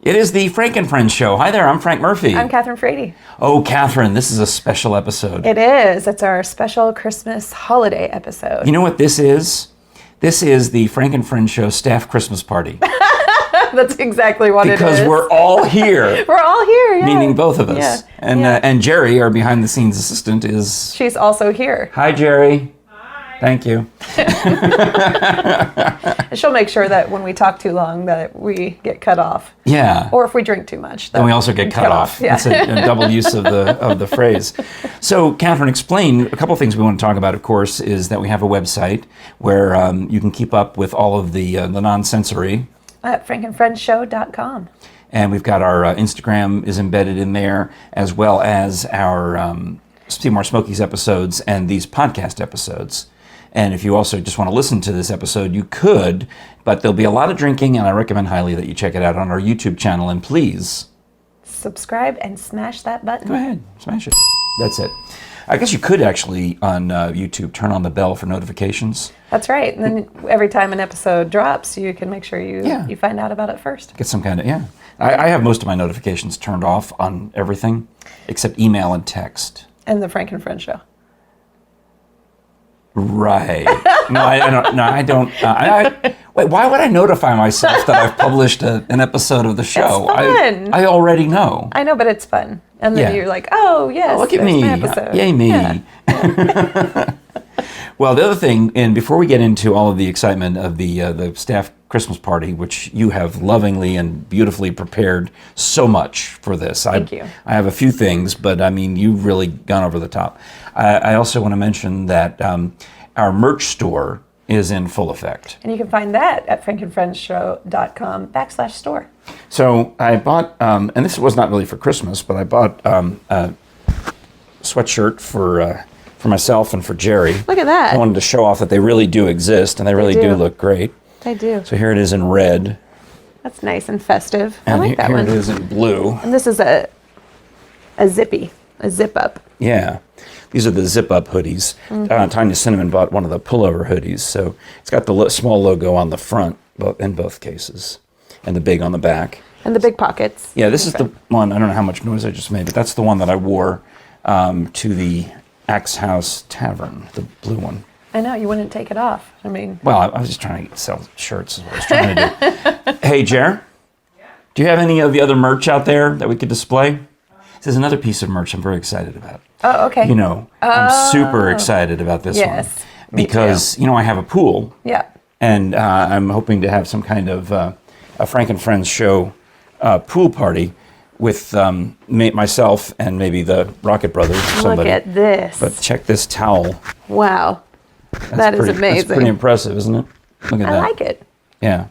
It is the Frank and Friends show. Hi there, I'm Frank Murphy. I'm Kathryn Frady. Oh, Kathryn, this is a special episode. It is. It's our special Christmas holiday episode. You know what this is? This is the Frank and Friends show staff Christmas party. That's exactly what it is. Because we're all here. We're all here, yeah. Meaning both of us. Yeah. And JERE, our behind-the-scenes assistant, is... She's also here. Hi, JERE. Hi. Thank you. She'll make sure that when we talk too long that we get cut off. Yeah. Or if we drink too much. Then we also get cut off. Yeah. That's a double use of the phrase. So, Kathryn, explain a couple of things we want to talk about, of course, is that we have a website where you can keep up with all of the non-sensory. At frankandfriendshow.com. And we've got our Instagram is embedded in there, as well as our Seymour Smokies episodes and these podcast episodes. And if you also just want to listen to this episode, you could, but there'll be a lot of drinking, and I recommend highly that you check it out on our YouTube channel. And please... subscribe and smash that button. Go ahead, smash it. That's it. I guess you could actually, on YouTube, turn on the bell for notifications. That's right. And then every time an episode drops, you can make sure you find out about it first. Get some kind of, I have most of my notifications turned off on everything, except email and text. And the Frank and Friends show. Right. No, I don't. Wait, why would I notify myself that I've published an episode of the show? It's fun. I already know. I know, but it's fun. And then you're like, oh, yes, look at me. my episode. Yay, me. Yeah. Well, the other thing, and before we get into all of the excitement of the staff Christmas party, which you have lovingly and beautifully prepared so much for this. Thank you. I have a few things, but I mean, you've really gone over the top. I also want to mention that our merch store is in full effect. And you can find that at frankandfriendshow.com/store. So I bought, and this was not really for Christmas, but I bought a sweatshirt for myself and for JERE. Look at that. I wanted to show off that they really do exist, and they really do look great. They do. So here it is in red. That's nice and festive. And I like that here one. it is in blue. And this is a zip up. Yeah. These are the zip-up hoodies. Tanya Cinnamon bought one of the pullover hoodies, so it's got the small logo on the front in both cases, and the big on the back. And the big pockets. Yeah, this is the one, I don't know how much noise I just made, but that's the one that I wore to the Axe House Tavern, the blue one. I know, you wouldn't take it off. I mean... Well, I was just trying to sell shirts is what I was trying to do. Hey, JERE, do you have any of the other merch out there that we could display? This is another piece of merch I'm very excited about. Oh, okay. You know, I'm super excited about this one. Because, you know, I have a pool. Yeah. And I'm hoping to have some kind of a Frank and Friends show pool party with myself and maybe the Rocket Brothers or somebody. Look at this. But check this towel. Wow. That is amazing. That's pretty impressive, isn't it? Look at that. I like it. Yeah.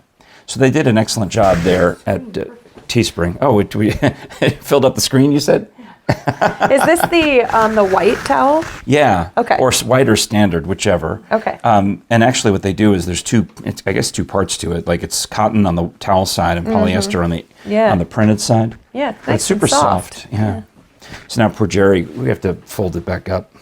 So they did an excellent job there at Teespring. Oh, we filled up the screen, you said? Is this the white towel? Yeah. Okay. Or white or standard, whichever. Okay. And actually what they do is there's two parts to it. Like it's cotton on the towel side and polyester on the printed side. Yeah, nice. nice It's super and soft. Yeah. So now poor JERE, we have to fold it back up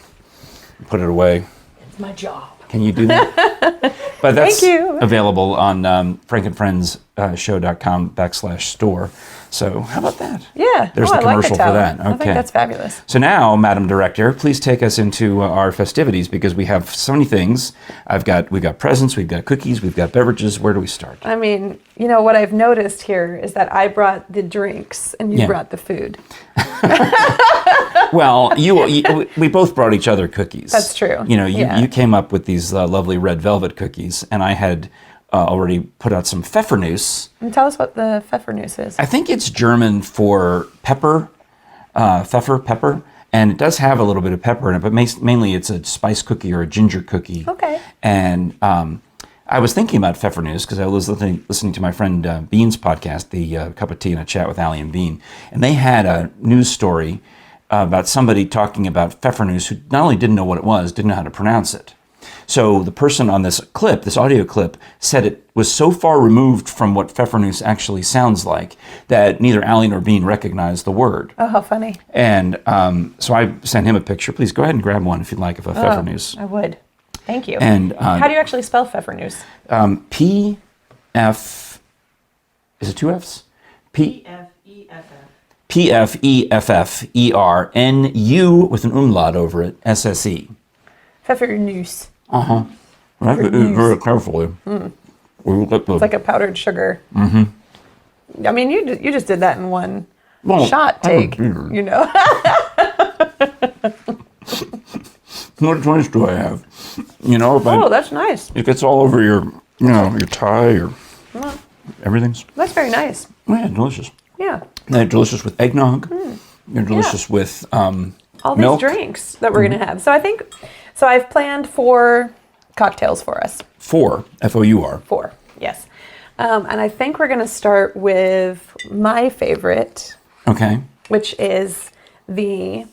and put it away. It's my job. Can you do that? But that's Thank you. available on frankandfriendshow.com/store. So how about that? Yeah. There's the commercial for that. Okay. I think that's fabulous. So now, Madam Director, please take us into our festivities because we have so many things. We've got presents, we've got cookies, we've got beverages. Where do we start? I mean, you know, what I've noticed here is that I brought the drinks and you brought the food. Well, we both brought each other cookies. That's true. You know, you came up with these lovely red velvet cookies, and I had already put out some Pfeffernuss. And tell us what the Pfeffernuss is. I think it's German for pepper, pepper, and it does have a little bit of pepper in it, but mainly it's a spice cookie or a ginger cookie. Okay. And I was thinking about Pfeffernuss because I was listening to my friend Bean's podcast, the Cup of Tea and a Chat with Allie and Bean, and they had a news story about somebody talking about Pfeffernuss who not only didn't know what it was, didn't know how to pronounce it. So the person on this clip, this audio clip, said it was so far removed from what Pfeffernuss actually sounds like that neither Allie nor Bean recognized the word. Oh, how funny. And so I sent him a picture. Please go ahead and grab one if you'd like of a Pfeffernuss. I would. Thank you. And how do you actually spell Pfeffernuss? P-F, is it two Fs? Pfefffernu with an umlaut over it. SSE. Pfeffernuss. I have to eat very carefully. It's like a powdered sugar. I mean, you just did that in one shot take. You know. What choice do I have? You know, if that's nice. it gets all over your, your tie or everything's. That's very nice. Oh, yeah, delicious. Yeah. They're delicious with eggnog. They're delicious with all milk. these drinks that we're going to have. So I've planned 4 cocktails for us. 4, F-O-U-R. 4, yes. And I think we're going to start with my favorite. Okay. Which is the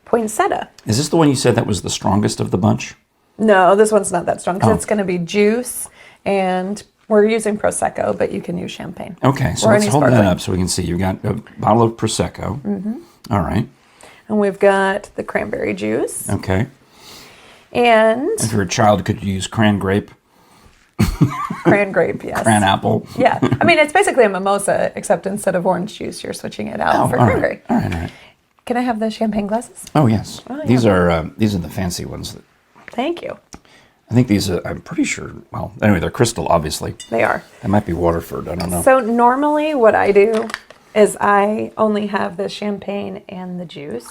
poinsettia. Is this the one you said that was the strongest of the bunch? No, this one's not that strong because it's going to be juice, and we're using prosecco, but you can use champagne. Okay, so let's hold that up so we can see. You've got a bottle of prosecco. All right. And we've got the cranberry juice. Okay. And if you're a child, could you use cran grape? Cran grape, yes. Cran apple. Yeah. I mean, it's basically a mimosa, except instead of orange juice, you're switching it out for cranberry. All right. Can I have the champagne glasses? Oh, yes. Oh, yeah. These are the fancy ones. Thank you. I think these are, I'm pretty sure, well, anyway, they're crystal, obviously. They are. That might be Waterford, I don't know. So normally what I do is I only have the champagne and the juice.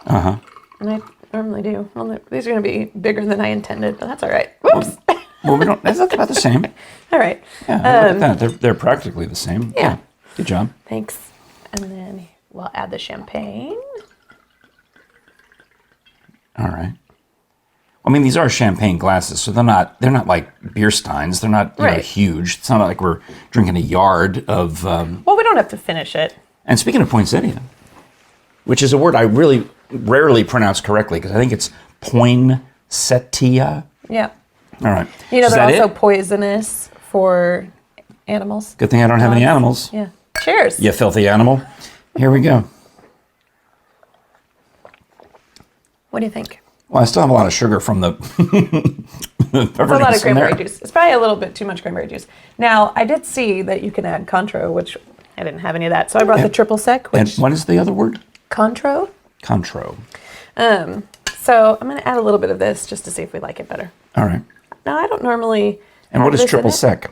And I normally do. These are going to be bigger than I intended, but that's all right. Whoops. Well, that's about the same. All right. Yeah, look at that. They're practically the same. Yeah. Good job. Thanks. And then we'll add the champagne. All right. I mean, these are champagne glasses, so they're not like beer steins. They're not huge. It's not like we're drinking a yard of. Well, we don't have to finish it. And speaking of poinsettia, which is a word I really rarely pronounce correctly because I think it's poinsettia. Yeah. All right. You know, they're also poisonous for animals. Good thing I don't have any animals. Yeah. Cheers. You filthy animal. Here we go. What do you think? Well, I still have a lot of sugar from the It's a lot of cranberry juice. It's probably a little bit too much cranberry juice. Now, I did see that you can add Contro, which I didn't have any of that. So I brought the triple sec. And what is the other word? Contro. Contro. So I'm going to add a little bit of this just to see if we like it better. All right. Now, I don't normally. And what is triple sec?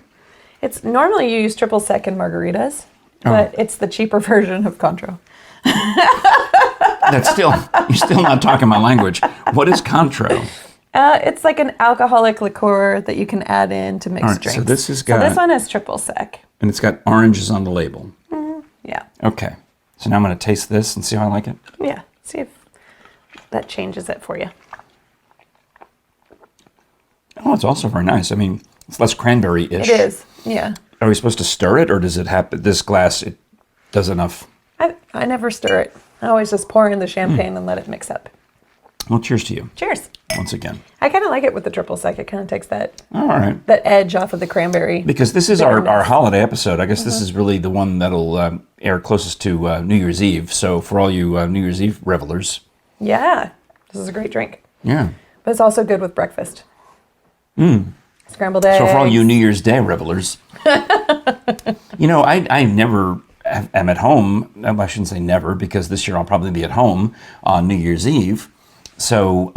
It's normally you use triple sec in margaritas, but it's the cheaper version of Contro. That's still, you're still not talking my language. What is Contro? It's like an alcoholic liqueur that you can add in to mix drinks. So this has got. So this one is triple sec. And it's got oranges on the label. Yeah. Okay. So now I'm going to taste this and see how I like it. Yeah. See if that changes it for you. Oh, it's also very nice. I mean, it's less cranberry-ish. It is. Yeah. Are we supposed to stir it, or does it happen? This glass, it does enough. I never stir it. I always just pour in the champagne and let it mix up. Well, cheers to you. Cheers. Once again. I kind of like it with the triple sec. It kind of takes that all right. that edge off of the cranberry. Because this is our holiday episode. I guess this is really the one that'll air closest to New Year's Eve. So for all you New Year's Eve revelers. Yeah. This is a great drink. Yeah. But it's also good with breakfast. Scrambled eggs. So for all you New Year's Day revelers. I never am at home. I shouldn't say never, because this year I'll probably be at home on New Year's Eve. So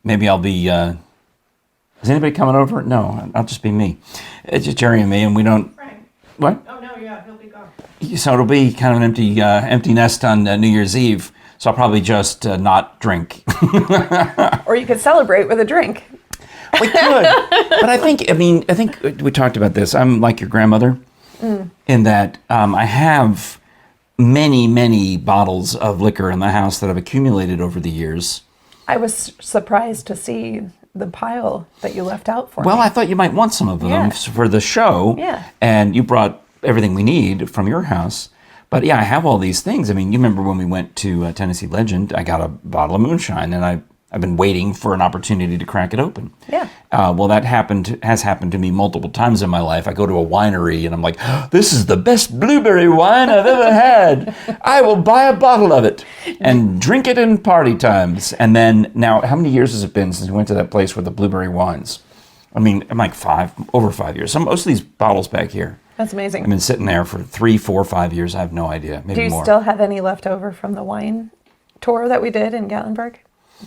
maybe I'll be. Is anybody coming over? No, I'll just be me. It's just JERE and me, and we don't. Frank. What? Oh no, yeah, he'll be gone. So it'll be kind of an empty nest on New Year's Eve. So I'll probably just not drink. Or you could celebrate with a drink. We could, but I think we talked about this. I'm like your grandmother in that I have many bottles of liquor in the house that have accumulated over the years. I was surprised to see the pile that you left out for me. Well, I thought you might want some of them for the show. Yeah. And you brought everything we need from your house. But yeah, I have all these things. I mean, you remember when we went to Tennessee Legend, I got a bottle of moonshine, and I've been waiting for an opportunity to crack it open. Yeah. Well, that has happened to me multiple times in my life. I go to a winery and I'm like, this is the best blueberry wine I've ever had. I will buy a bottle of it and drink it in party times. And then now, how many years has it been since we went to that place with the blueberry wines? I mean, I'm like over 5 years. Most of these bottles back here. That's amazing. I've been sitting there for 3, 4, 5 years. I have no idea. Maybe Do you more. still have any left over from the wine tour that we did in Gatlinburg?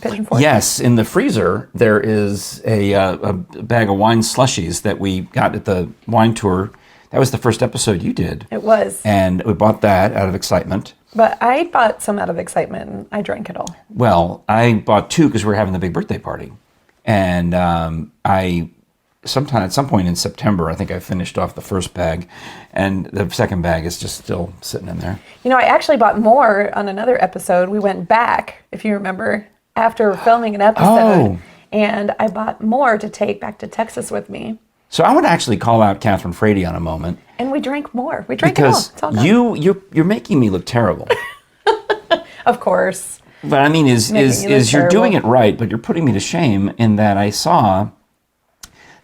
Pigeon Forge? Yes, in the freezer there is a bag of wine slushies that we got at the wine tour. That was the first episode you did. It was. And we bought that out of excitement. But I bought some out of excitement, and I drank it all. Well, I bought 2 because we were having the big birthday party. And at some point in September, I think I finished off the first bag. And the second bag is just still sitting in there. You know, I actually bought more on another episode. We went back, if you remember, after filming an episode. Oh. And I bought more to take back to Texas with me. So I would actually call out Kathryn Frady on a moment. And we drank more. We drank it all. It's all Because you're making me look terrible. Of course. But I mean, you're doing it right, but you're putting me to shame in that I saw,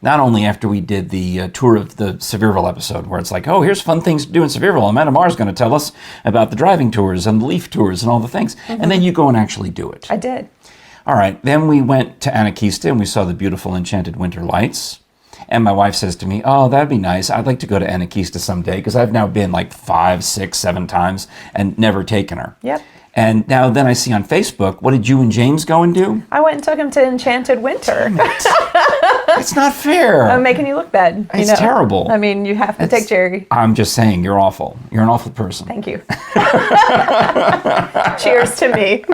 not only after we did the tour of the Sevierville episode, where it's like, oh, here's fun things to do in Sevierville. Amanda Marr's going to tell us about the driving tours and the leaf tours and all the things. Mm-hmm. And then you go and actually do it. I did. All right. Then we went to Anakeesta and we saw the beautiful enchanted winter lights. And my wife says to me, oh, that'd be nice. I'd like to go to Anakeesta someday because I've now been like 5, 6, 7 times and never taken her. Yep. And now then I see on Facebook, what did you and James go and do? I went and took him to Enchanted Winter. It's not fair. I'm making you look bad. It's terrible. I mean, you have to take JERE. I'm just saying, you're awful. You're an awful person. Thank you. Cheers to me.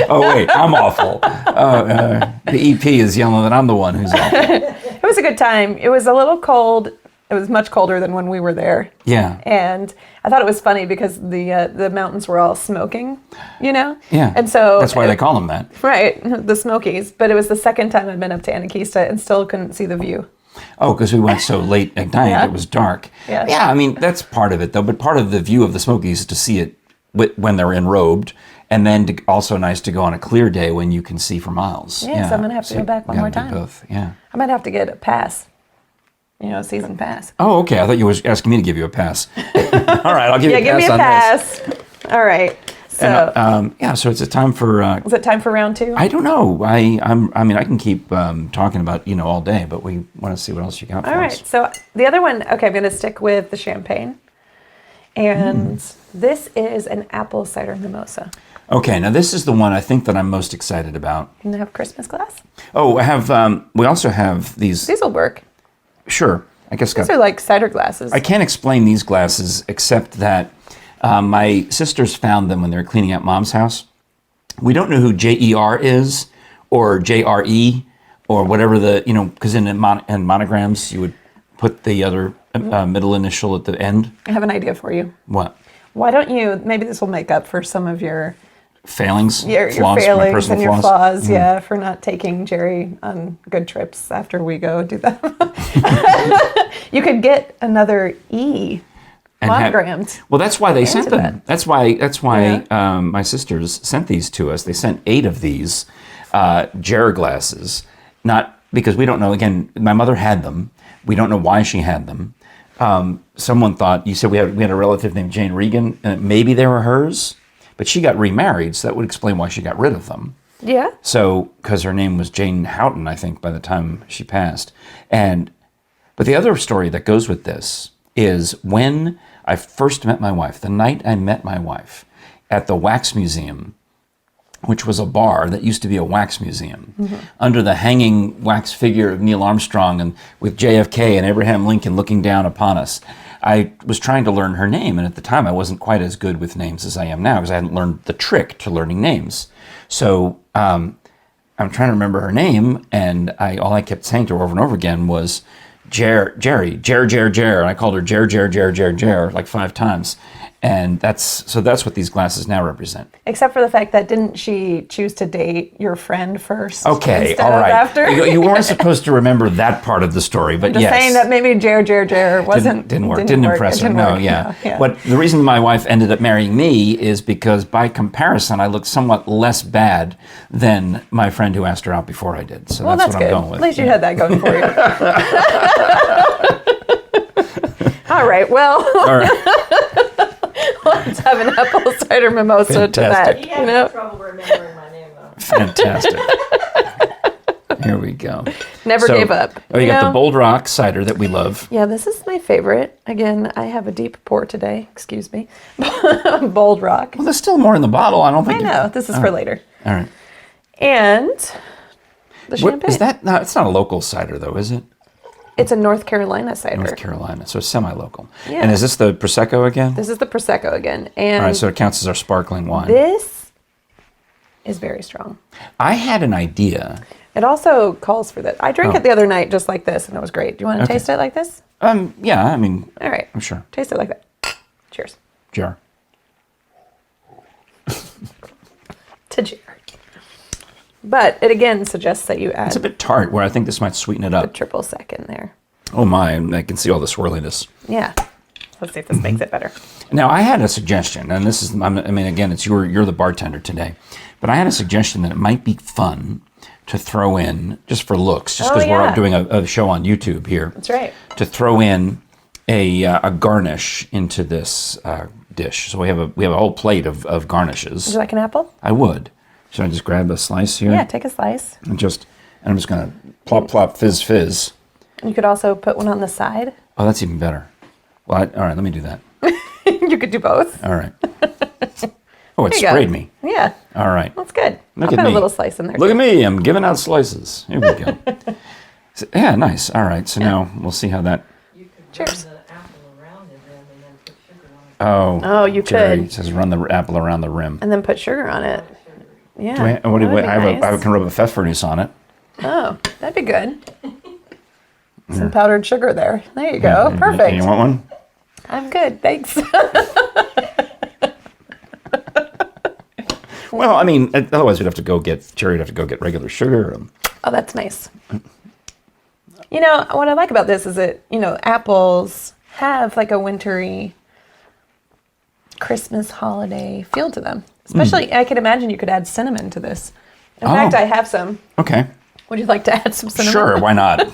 Oh, wait, I'm awful. The EP is yelling that I'm the one who's awful. It was a good time. It was a little cold. It was much colder than when we were there. Yeah. And I thought it was funny because the mountains were all smoking, you know? Yeah. And so that's why they call them that. Right, the Smokies. But it was the second time I'd been up to Anakeesta and still couldn't see the view. Oh, because we went so late at night, Yeah. it was dark. Yeah. Yeah, I mean, that's part of it, though. But part of the view of the Smokies is to see it when they're enrobed, and then also nice to go on a clear day when you can see for miles. Yeah, so I'm going to have to go back one more gotta do time. both. Yeah. I might have to get a pass, a season pass. Oh, okay. I thought you were asking me to give you a pass. All right, I'll give you a pass give me a on pass. All right. So, and, so it's a time for. is it time for round 2? I don't know. I mean, I can keep talking about all day, but we want to see what else you got for All right. us. So the other one. Okay, I'm going to stick with the champagne, and this is an apple cider mimosa. Okay, now this is the one I think that I'm most excited about. And they have Christmas glass. Oh, I have. We also have these. These will work. Sure, I guess. These are like cider glasses. I can't explain these glasses except that my sisters found them when they were cleaning out Mom's house. We don't know who JER is or JRE or whatever because in monograms you would put the other middle initial at the end. I have an idea for you. What? Why don't you? Maybe this will make up for some of your failings, your flaws, my failings personal and your flaws. Mm-hmm. Yeah, for not taking JERE on good trips after we go do that. You could get another E monogrammed. Well, that's why they sent them. that. That's why my sisters sent these to us. They sent 8 of these JERE glasses, not because we don't know. Again, my mother had them. We don't know why she had them. Someone thought, you said we had a relative named Jane Regan, and maybe they were hers, but she got remarried, so that would explain why she got rid of them. Yeah. So, because her name was Jane Houghton, I think, by the time she passed. But the other story that goes with this is when I first met my wife, the night I met my wife at the Wax Museum, which was a bar that used to be a wax museum, under the hanging wax figure of Neil Armstrong and with JFK and Abraham Lincoln looking down upon us. I was trying to learn her name, and at the time I wasn't quite as good with names as I am now because I hadn't learned the trick to learning names. So I'm trying to remember her name, and all I kept saying to her over and over again was JERE, and I called her JERE like 5 times. And that's what these glasses now represent. Except for the fact that didn't she choose to date your friend first? Okay, instead all right. Of after? You weren't supposed to remember that part of the story, but Just yes. saying that maybe JERE wasn't didn't work. Didn't impress her. No, yeah. But the reason my wife ended up marrying me is because by comparison, I looked somewhat less bad than my friend who asked her out before I did. So that's what good. I'm going with. At least you had that going for you. All right. Well. All right. Let's have an apple cider mimosa Fantastic. to that. He had trouble remembering my name, though. Fantastic. Here we go. Never gave up. Oh, you got the Bold Rock cider that we love. Yeah, this is my favorite. Again, I have a deep pour today. Excuse me. Bold Rock. Well, there's still more in the bottle. I don't think. I know. This is for later. All right. And the champagne. Is that? No, it's not a local cider, though, is it? It's a North Carolina cider. North Carolina, so semi-local. Yeah. And is this the prosecco again? This is the prosecco again, and all right, so it counts as our sparkling wine. this is very strong. I had an idea. It also calls for that. I drank it the other night just like this, and it was great. Do you want to taste it like this? Yeah, I mean, All right. I'm sure. Taste it like that. Cheers. JERE. To JERE. But it again suggests that you add It's a bit tart, where I think this might sweeten it a up. triple sec in there. Oh my, I can see all the swirliness. Yeah. Let's see if this makes it better. Now, I had a suggestion, and this is, I mean, again, it's you're the bartender today, but I had a suggestion that it might be fun to throw in, just for looks, just because we're doing a show on YouTube here. That's right. To throw in a garnish into this dish. So we have a whole plate of garnishes. Would you like an apple? I would. Should I just grab a slice here? Yeah, take a slice. And I'm just going to plop, plop, fizz, fizz. And you could also put one on the side. Oh, that's even better. Well, all right, let me do that. You could do both. All right. Oh, it There you sprayed go. me. Yeah. All right. That's good. Look I'll at put me. a little slice in there. Look at me. I'm giving out slices. Here we go. So, yeah, nice. All right. So now we'll see how that. Cheers. Oh, you Jerry could. says run the apple around the rim. And then put sugar on it. Yeah. What do that'd be I nice. can rub a pfeffernuss on it. Oh, that'd be good. Some powdered sugar there. There you go. Perfect. You want one? I'm good. Thanks. Well, I mean, otherwise we'd have to go get Jerry'd have to go get regular sugar. Oh, that's nice. You know, what I like about this is that, apples have like a wintry Christmas holiday feel to them. Especially, I can imagine you could add cinnamon to this. In fact, I have some. Okay. Would you like to add some cinnamon? Sure. Why not?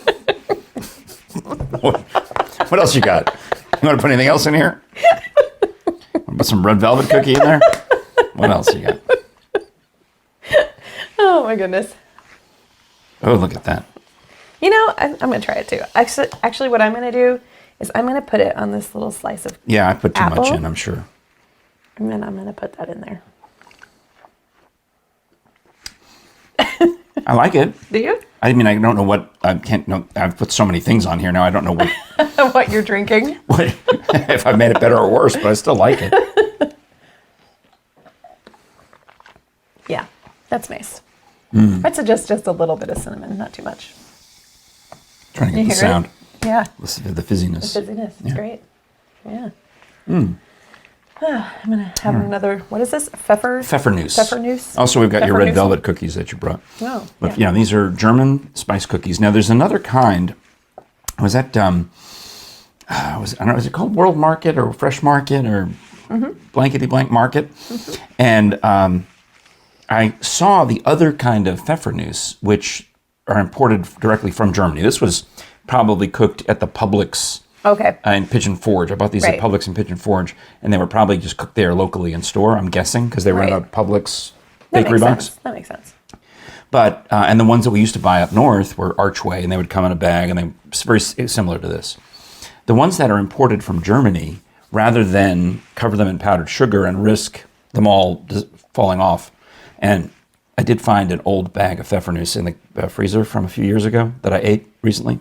What else you got? You want to put anything else in here? Put some red velvet cookie in there? What else you got? Oh my goodness. Oh, look at that. I'm going to try it too. Actually, what I'm going to do is I'm going to put it on this little slice of Yeah, I put too much apple. in, I'm sure. And then I'm going to put that in there. I like it. Do you? I mean, I don't know what I can't. No, I've put so many things on here now. I don't know what What you're drinking? if I made it better or worse, but I still like it. Yeah, that's nice. I'd suggest just a little bit of cinnamon, not too much. Trying to get You the hear sound, it? Yeah, listen to the fizziness. the fizziness. It's great. Yeah. I'm going to have another, what is this? Pfeffernuss. Pfeffernuss. Also, we've got your red Pfeffernuss. velvet cookies that you brought. Oh, But yeah, these are German spice cookies. Now, there's another kind. Was that I don't know. Is it called World Market or Fresh Market or blankety blank Market? And I saw the other kind of Pfeffernuss, which are imported directly from Germany. This was probably cooked at the Publix. Okay. In Pigeon Forge. I bought these at Right. Publix and Pigeon Forge, and they were probably just cooked there locally in store, I'm guessing, because they were in a Right. Publix That bakery makes box. sense. That makes sense. But, and the ones that we used to buy up north were Archway, and they would come in a bag, and they very similar to this. The ones that are imported from Germany, rather than cover them in powdered sugar and risk them all just falling off, and I did find an old bag of Pfeffernuss in the freezer from a few years ago that I ate recently,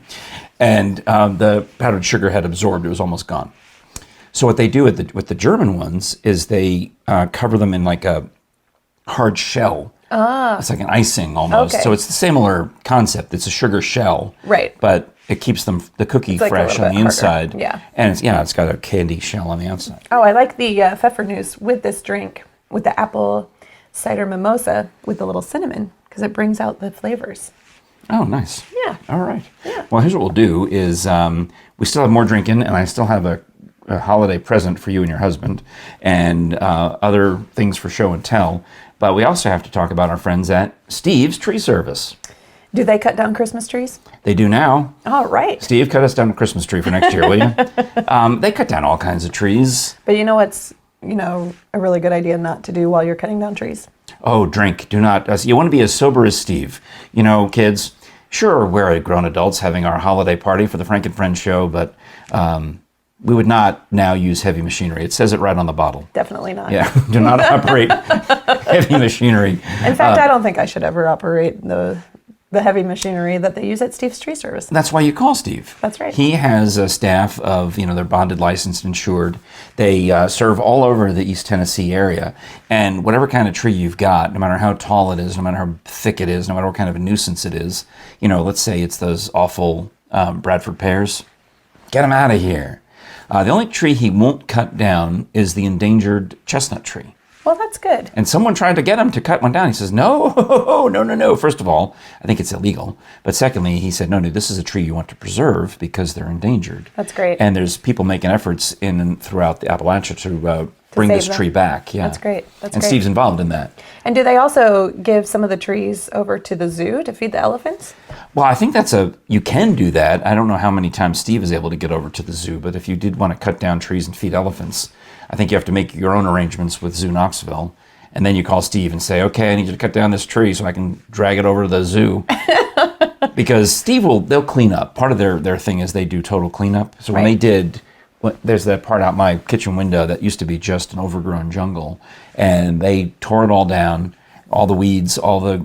and the powdered sugar had absorbed; it was almost gone. So what they do with the German ones is they cover them in like a hard shell. It's like an icing almost. Okay. So it's the similar concept. It's a sugar shell, Right. But it keeps the cookie It's like a fresh little on the bit inside. harder. Yeah. And it's got a candy shell on the outside. Oh, I like the Pfeffernuss with this drink, with the apple cider mimosa with the little cinnamon, because it brings out the flavors. Oh, nice. Yeah. All right. Yeah. Well, here's what we'll do is we still have more drinking, and I still have a holiday present for you and your husband, and other things for show and tell. But we also have to talk about our friends at Steve's Tree Service. Do they cut down Christmas trees? They do now. All right. Steve, cut us down a Christmas tree for next year, will you? They cut down all kinds of trees. But you know what's, a really good idea not to do while you're cutting down trees? Oh, drink. Do not. You want to be as sober as Steve. Kids, Sure, we're grown adults having our holiday party for the Frank and Friends show, but we would not now use heavy machinery. It says it right on the bottle. Definitely not. Yeah, do not operate heavy machinery. In fact, I don't think I should ever operate the heavy machinery that they use at Steve's Tree Service. That's why you call Steve. That's right. He has a staff of, they're bonded, licensed, insured. They serve all over the East Tennessee area. And whatever kind of tree you've got, no matter how tall it is, no matter how thick it is, no matter what kind of a nuisance it is, let's say it's those awful Bradford pears, get them out of here. The only tree he won't cut down is the endangered chestnut tree. Well, that's good. And someone tried to get him to cut one down. He says, no. First of all, I think it's illegal. But secondly, he said, no, this is a tree you want to preserve because they're endangered. That's great. And there's people making efforts in and throughout the Appalachia to bring this tree back. Yeah, that's great. And Steve's involved in that. And do they also give some of the trees over to the zoo to feed the elephants? Well, I think you can do that. I don't know how many times Steve is able to get over to the zoo, but if you did want to cut down trees and feed elephants, I think you have to make your own arrangements with Zoo Knoxville. And then you call Steve and say, okay, I need you to cut down this tree so I can drag it over to the zoo. Because they'll clean up. Part of their thing is they do total cleanup. So when they did, there's that part out my kitchen window that used to be just an overgrown jungle. And they tore it all down, all the weeds, all the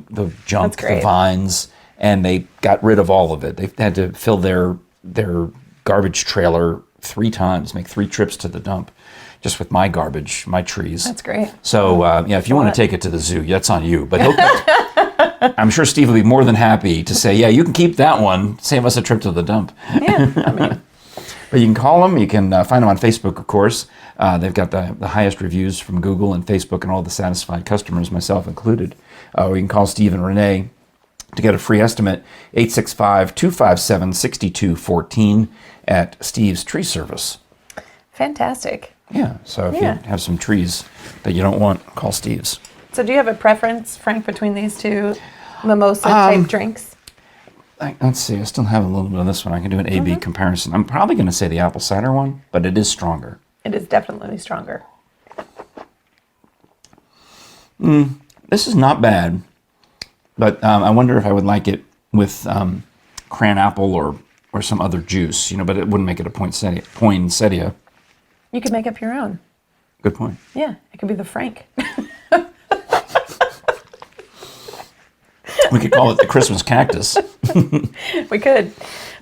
junk, the vines, and they got rid of all of it. They had to fill their garbage trailer 3 times, make 3 trips to the dump, just with my garbage, my trees. That's great. So, if you want to take it to the zoo, that's on you. But I'm sure Steve will be more than happy to say, yeah, you can keep that one. Save us a trip to the dump. Yeah, I mean. But you can call them. You can find them on Facebook, of course. They've got the highest reviews from Google and Facebook and all the satisfied customers, myself included. Or you can call Steve and Renee to get a free estimate, 865-257-6214 at Steve's Tree Service. Fantastic. Yeah, so if you have some trees that you don't want, call Steve's. So do you have a preference, Frank, between these two mimosa-type drinks? Let's see, I still have a little bit of this one. I can do an A-B comparison. I'm probably going to say the apple cider one, but it is stronger. It is definitely stronger. This is not bad, but I wonder if I would like it with cran apple or some other juice, but it wouldn't make it a poinsettia. You could make up your own. Good point. Yeah, it could be the Frank. We could call it the Christmas cactus. We could.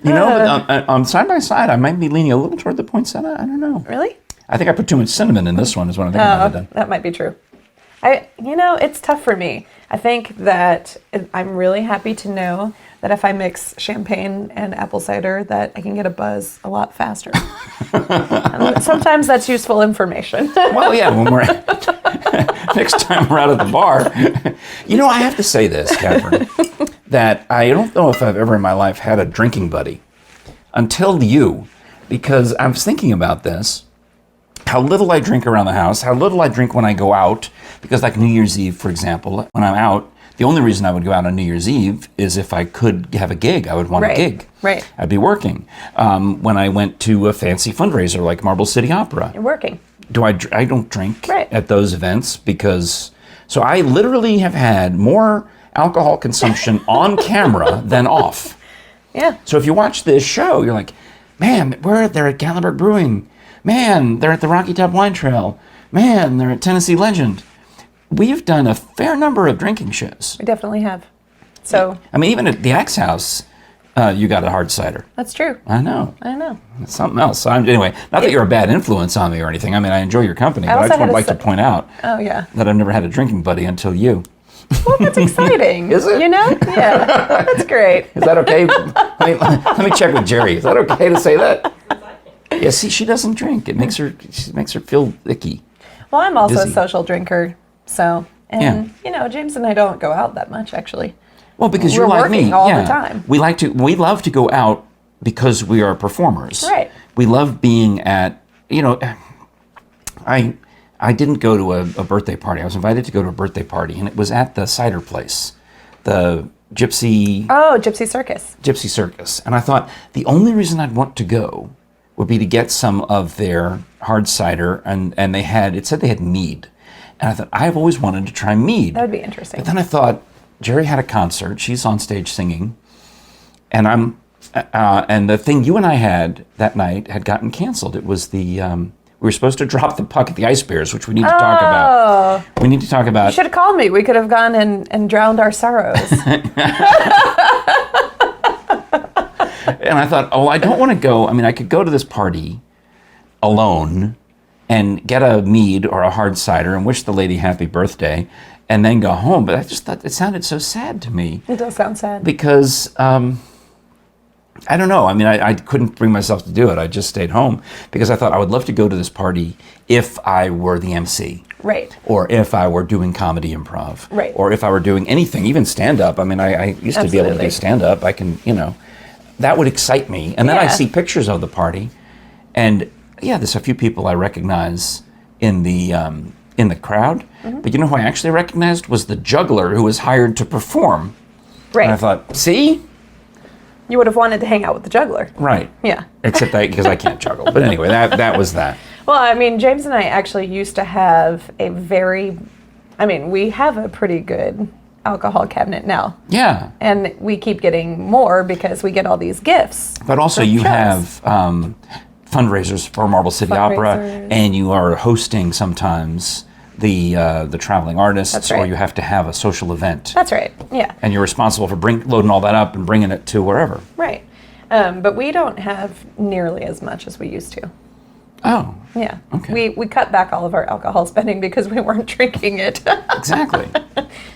But on side by side, I might be leaning a little toward the poinsettia. I don't know. Really? I think I put too much cinnamon in this one is what I think I might have done. That might be true. It's tough for me. I think that I'm really happy to know that if I mix champagne and apple cider, that I can get a buzz a lot faster. Sometimes that's useful information. Well, yeah, when we're next time we're out at the bar. I have to say this, Kathryn, that I don't know if I've ever in my life had a drinking buddy until you, because I was thinking about this. How little I drink around the house, how little I drink when I go out, because like New Year's Eve, for example, when I'm out, the only reason I would go out on New Year's Eve is if I could have a gig. I would want a gig. Right. I'd be working. When I went to a fancy fundraiser like Marble City Opera. You're working. I don't drink at those events so I literally have had more alcohol consumption on camera than off. Yeah. So if you watch this show, you're like, man, they're at Gatlinburg Brewing. Man, they're at the Rocky Top Wine Trail. Man, they're at Tennessee Legend. We've done a fair number of drinking shows. We definitely have. So. I mean, even at the Axe House, you got a hard cider. That's true. I know. It's something else. Anyway, not that you're a bad influence on me or anything. I mean, I enjoy your company, but I just would like to point out that I've never had a drinking buddy until you. Well, that's exciting. Is it? Yeah, that's great. Is that okay? let me check with JERE. Is that okay to say that? Yeah, see, she doesn't drink. It makes her feel icky. Well, I'm also a social drinker, so James and I don't go out that much actually. Well, because we're you're like me, working all the time. We love to go out because we are performers. Right. We love being at I didn't go to a birthday party. I was invited to go to a birthday party, and it was at the cider place, the Gypsy. Oh, Gypsy Circus. Gypsy Circus, and I thought the only reason I'd want to go would be to get some of their hard cider, and it said they had mead. And I thought, I've always wanted to try mead. That would be interesting. But then I thought, JERE had a concert. She's on stage singing. And and the thing you and I had that night had gotten canceled. It was the we were supposed to drop the puck at the Ice Bears, which we need to talk about. We need to talk about. You should have called me. We could have gone and drowned our sorrows. And I thought, I don't want to go. I mean, I could go to this party alone and get a mead or a hard cider and wish the lady happy birthday and then go home. But I just thought it sounded so sad to me. It does sound sad. Because, I don't know. I mean, I couldn't bring myself to do it. I just stayed home because I thought I would love to go to this party if I were the MC. Right. Or if I were doing comedy improv. Right. Or if I were doing anything, even stand-up. I mean, I used to be able to do stand-up. I can, that would excite me. And then I see pictures of the party. And, there's a few people I recognize in the crowd. Mm-hmm. But you know who I actually recognized was the juggler who was hired to perform. Right. And I thought, see? You would have wanted to hang out with the juggler. Right. Yeah. Except because I can't juggle. But anyway, that was that. Well, I mean, James and I actually used to have we have a pretty good alcohol cabinet now. Yeah. And we keep getting more because we get all these gifts. But also you have fundraisers for Marble City Opera, and you are hosting sometimes the traveling artists, That's right. or you have to have a social event. That's right, yeah. And you're responsible for loading all that up and bringing it to wherever. Right. But we don't have nearly as much as we used to. Oh. Yeah. Okay. We cut back all of our alcohol spending because we weren't drinking it. Exactly.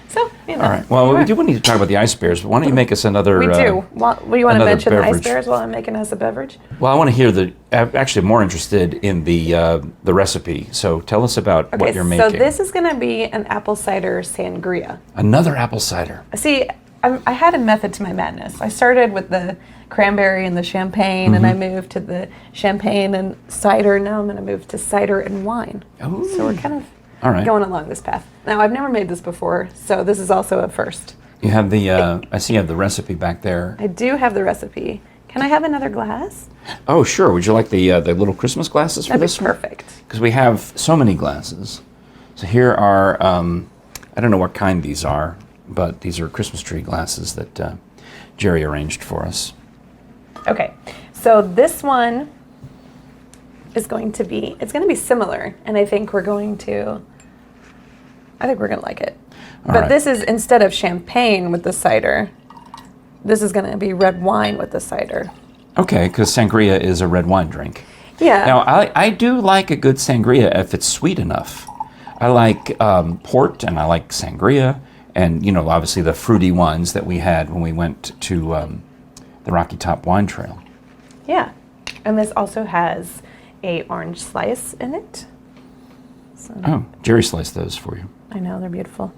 So, All right. Well, we do need to talk about the Ice Bears, but why don't you make us another... We do. Well, you want to mention beverage. the Ice Bears while I'm making us a beverage? Well, I want to hear I'm actually more interested in the recipe. So tell us about what you're making. So this is going to be an apple cider sangria. Another apple cider. See, I had a method to my madness. I started with the cranberry and the champagne, and I moved to the champagne and cider. Now I'm going to move to cider and wine. Ooh. So we're kind of going along this path. Now, I've never made this before, so this is also a first. You have I see you have the recipe back there. I do have the recipe. Can I have another glass? Oh, sure. Would you like the little Christmas glasses for this one? That'd be perfect. Because we have so many glasses. So here are, I don't know what kind these are, but these are Christmas tree glasses that JERE arranged for us. Okay, so this one is going to be similar, and I think we're going to like it. But this is, instead of champagne with the cider, this is going to be red wine with the cider. Okay, because sangria is a red wine drink. Yeah. Now, I do like a good sangria if it's sweet enough. I like port, and I like sangria, and, obviously the fruity ones that we had when we went to the Rocky Top Wine Trail. Yeah, and this also has a orange slice in it. So, JERE sliced those for you. I know, they're beautiful.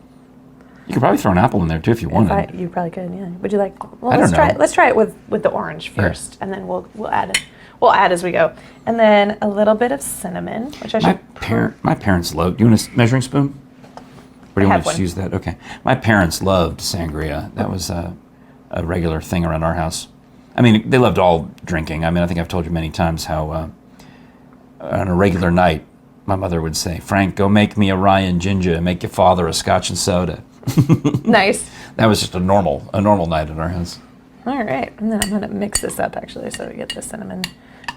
You could probably throw an apple in there too if you wanted. You probably could, yeah. Would you like? Well, I don't know. Let's try it with the orange first, and then we'll add it. We'll add as we go, and then a little bit of cinnamon, which I should. My parents loved. You want a measuring spoon? Or do you want to just use that? Okay. My parents loved sangria. That was a regular thing around our house. I mean, they loved all drinking. I mean, I think I've told you many times how on a regular night, my mother would say, "Frank, go make me a rye and ginger and make your father a scotch and soda." Nice. That was just a normal night at our house. All right, and then I'm going to mix this up, actually, so we get the cinnamon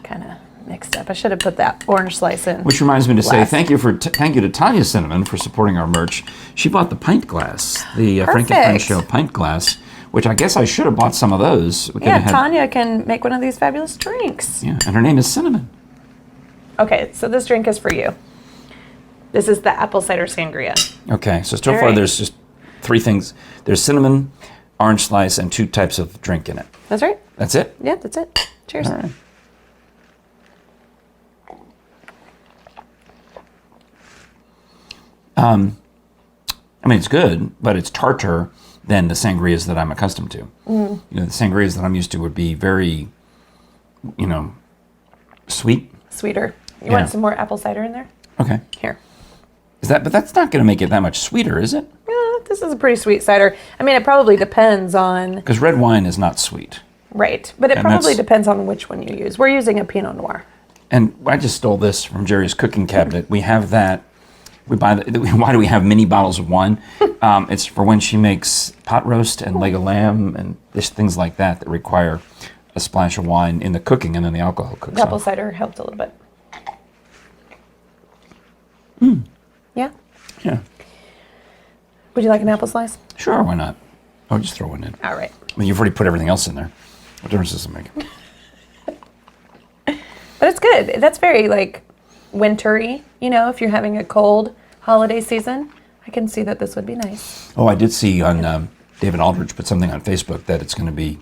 kind of mixed up. I should have put that orange slice in. Which reminds me to say thank you to Tanya Cinnamon for supporting our merch. She bought the pint glass, the Frank and Friends Show pint glass, which I guess I should have bought some of those. Tanya can make one of these fabulous drinks. Yeah, and her name is Cinnamon. Okay, so this drink is for you. This is the apple cider sangria. Okay, so far there's just three things. There's cinnamon, orange slice, and 2 types of drink in it. That's right. That's it? Yeah, that's it. Cheers. All right. I mean, it's good, but it's tartar than the sangrias that I'm accustomed to. Mm. The sangrias that I'm used to would be very, sweet. Sweeter. You want some more apple cider in there? Okay. Here. But that's not going to make it that much sweeter, is it? Yeah, this is a pretty sweet cider. I mean, it probably depends on... Because red wine is not sweet. Right, but it probably depends on which one you use. We're using a Pinot Noir. And I just stole this from JERE's cooking cabinet. We have that Why do we have mini bottles of wine? It's for when she makes pot roast and leg of lamb and things like that require a splash of wine in the cooking, and then the alcohol cooks Apple off. cider helped a little bit. Yeah. Yeah, Would you like an apple slice? sure, why not? Oh, just throw one in. All right. I mean, you've already put everything else in there. What difference does it make? But it's good. That's very like wintry. If you're having a cold holiday season, I can see that this would be nice. Oh, I did see on David Aldridge put something on Facebook that it's going to be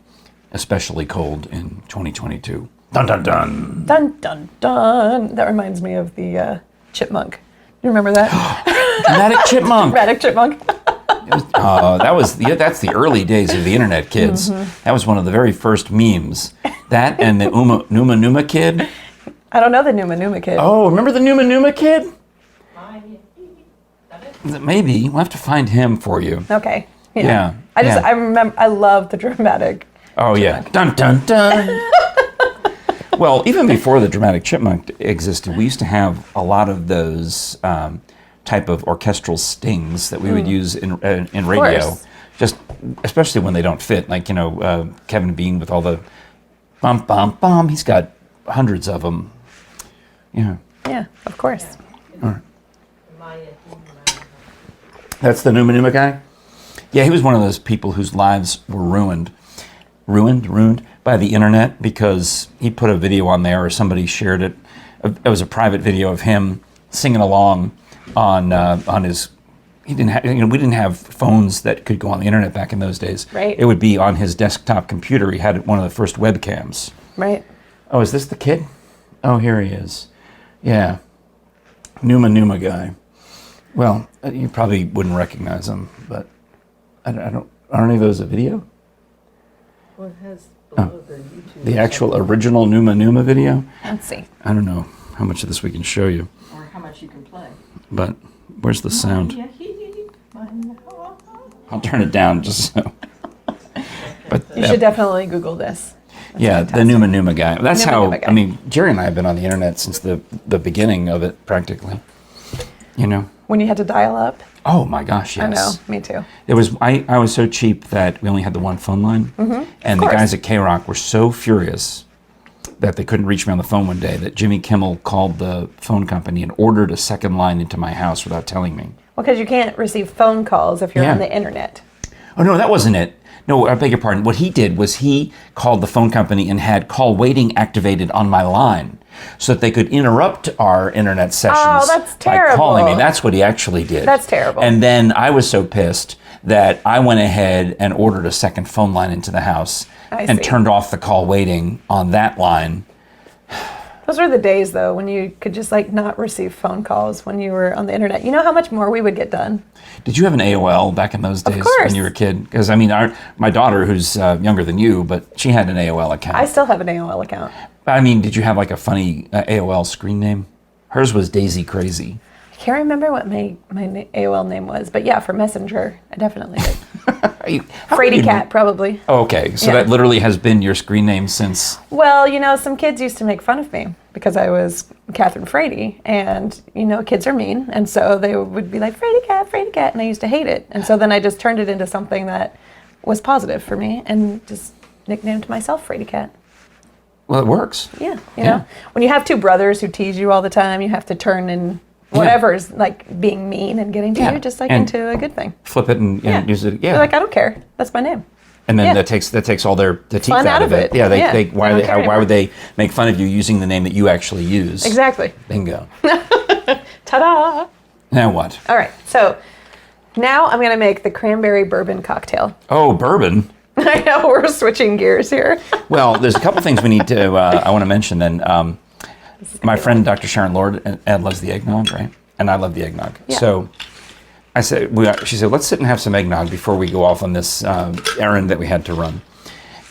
especially cold in 2022. Dun dun dun. Dun dun dun. That reminds me of the chipmunk. You remember that? Dramatic Chipmunk. Dramatic Chipmunk. That's the early days of the internet, kids. That was one of the very first memes. That and the Numa Numa Kid. I don't know the Numa Numa Kid. Oh, remember the Numa Numa Kid? Maybe we'll have to find him for you. Okay. Yeah. I remember. I love the Dramatic. Oh yeah. Dun dun dun. Well, even before the Dramatic Chipmunk existed, we used to have a lot of those type of orchestral stings that we would use in radio. course. Just especially when they don't fit, like Kevin Bean with all the bum bum bum. He's got hundreds of them. Yeah. Yeah, of course. That's the Numa Numa guy? Yeah, he was one of those people whose lives were ruined by the internet because he put a video on there or somebody shared it. It was a private video of him singing along on his. We didn't have phones that could go on the internet back in those days. Right. It would be on his desktop computer. He had one of the first webcams. Right. Oh, is this the kid? Oh, here he is. Yeah. Numa Numa Guy. Well, you probably wouldn't recognize him, but aren't any of those a video? Well, it has below the YouTube. The actual original Numa Numa video? Let's see. I don't know how much of this we can show you, Or how much you can play. but where's the sound? Yeah, I'll turn it down just so. But You should definitely Google this. That's yeah, fantastic. the Numa Numa Guy. That's Numa how, Numa Guy. I mean, Jerry and I have been on the internet since the beginning of it, practically. When you had to dial up. Oh my gosh, yes. I know. Me too. It was I was so cheap that we only had the one phone line, and the course. guys at K-Rock were so furious that they couldn't reach me on the phone one day that Jimmy Kimmel called the phone company and ordered a second line into my house without telling me. Well, because you can't receive phone calls if you're Yeah. on the internet. Oh no, that wasn't it. No, I beg your pardon. What he did was he called the phone company and had call waiting activated on my line so that they could interrupt our internet sessions Oh, that's by calling me. terrible. That's what he actually did. That's terrible. And then I was so pissed that I went ahead and ordered a second phone line into the house I and see. turned off the call waiting on that line. Those were the days, though, when you could just like not receive phone calls when you were on the internet. You know how much more we would get done? Did you have an AOL back in those days course. when you were a kid? Because I mean, my daughter, who's younger than you, but she had an AOL account. I still have an AOL account. I mean, did you have like a funny AOL screen name? Hers was Daisy Crazy. I can't remember what my AOL name was, but yeah, for Messenger, I definitely did. Frady Cat, probably. Oh, okay, so Yeah. that literally has been your screen name since. Well, some kids used to make fun of me because I was Kathryn Frady, and kids are mean, and so they would be like Frady Cat, and I used to hate it, and so then I just turned it into something that was positive for me, and just nicknamed myself Frady Cat. Well, it works. Yeah, you Yeah. know, when you have two brothers who tease you all the time, you have to turn in whatever's like being mean and getting to Yeah. you, just like And into a good thing. Flip it and use it. Yeah. They're like, I don't care. That's my name. And then yeah. that takes all the teeth Fun out of it. Yeah. Yeah. They They why don't care why anymore. would they make fun of you using the name that you actually use? Exactly. Bingo. Ta-da! Now what? All right, so now I'm going to make the cranberry bourbon cocktail. Oh, bourbon. I know, we're switching gears here. Well, there's a couple things we need to. I want to mention then. My friend Dr. Sharon Lord loves the eggnog, right? And I love the eggnog. Yeah. So I said, she said, let's sit and have some eggnog before we go off on this errand that we had to run.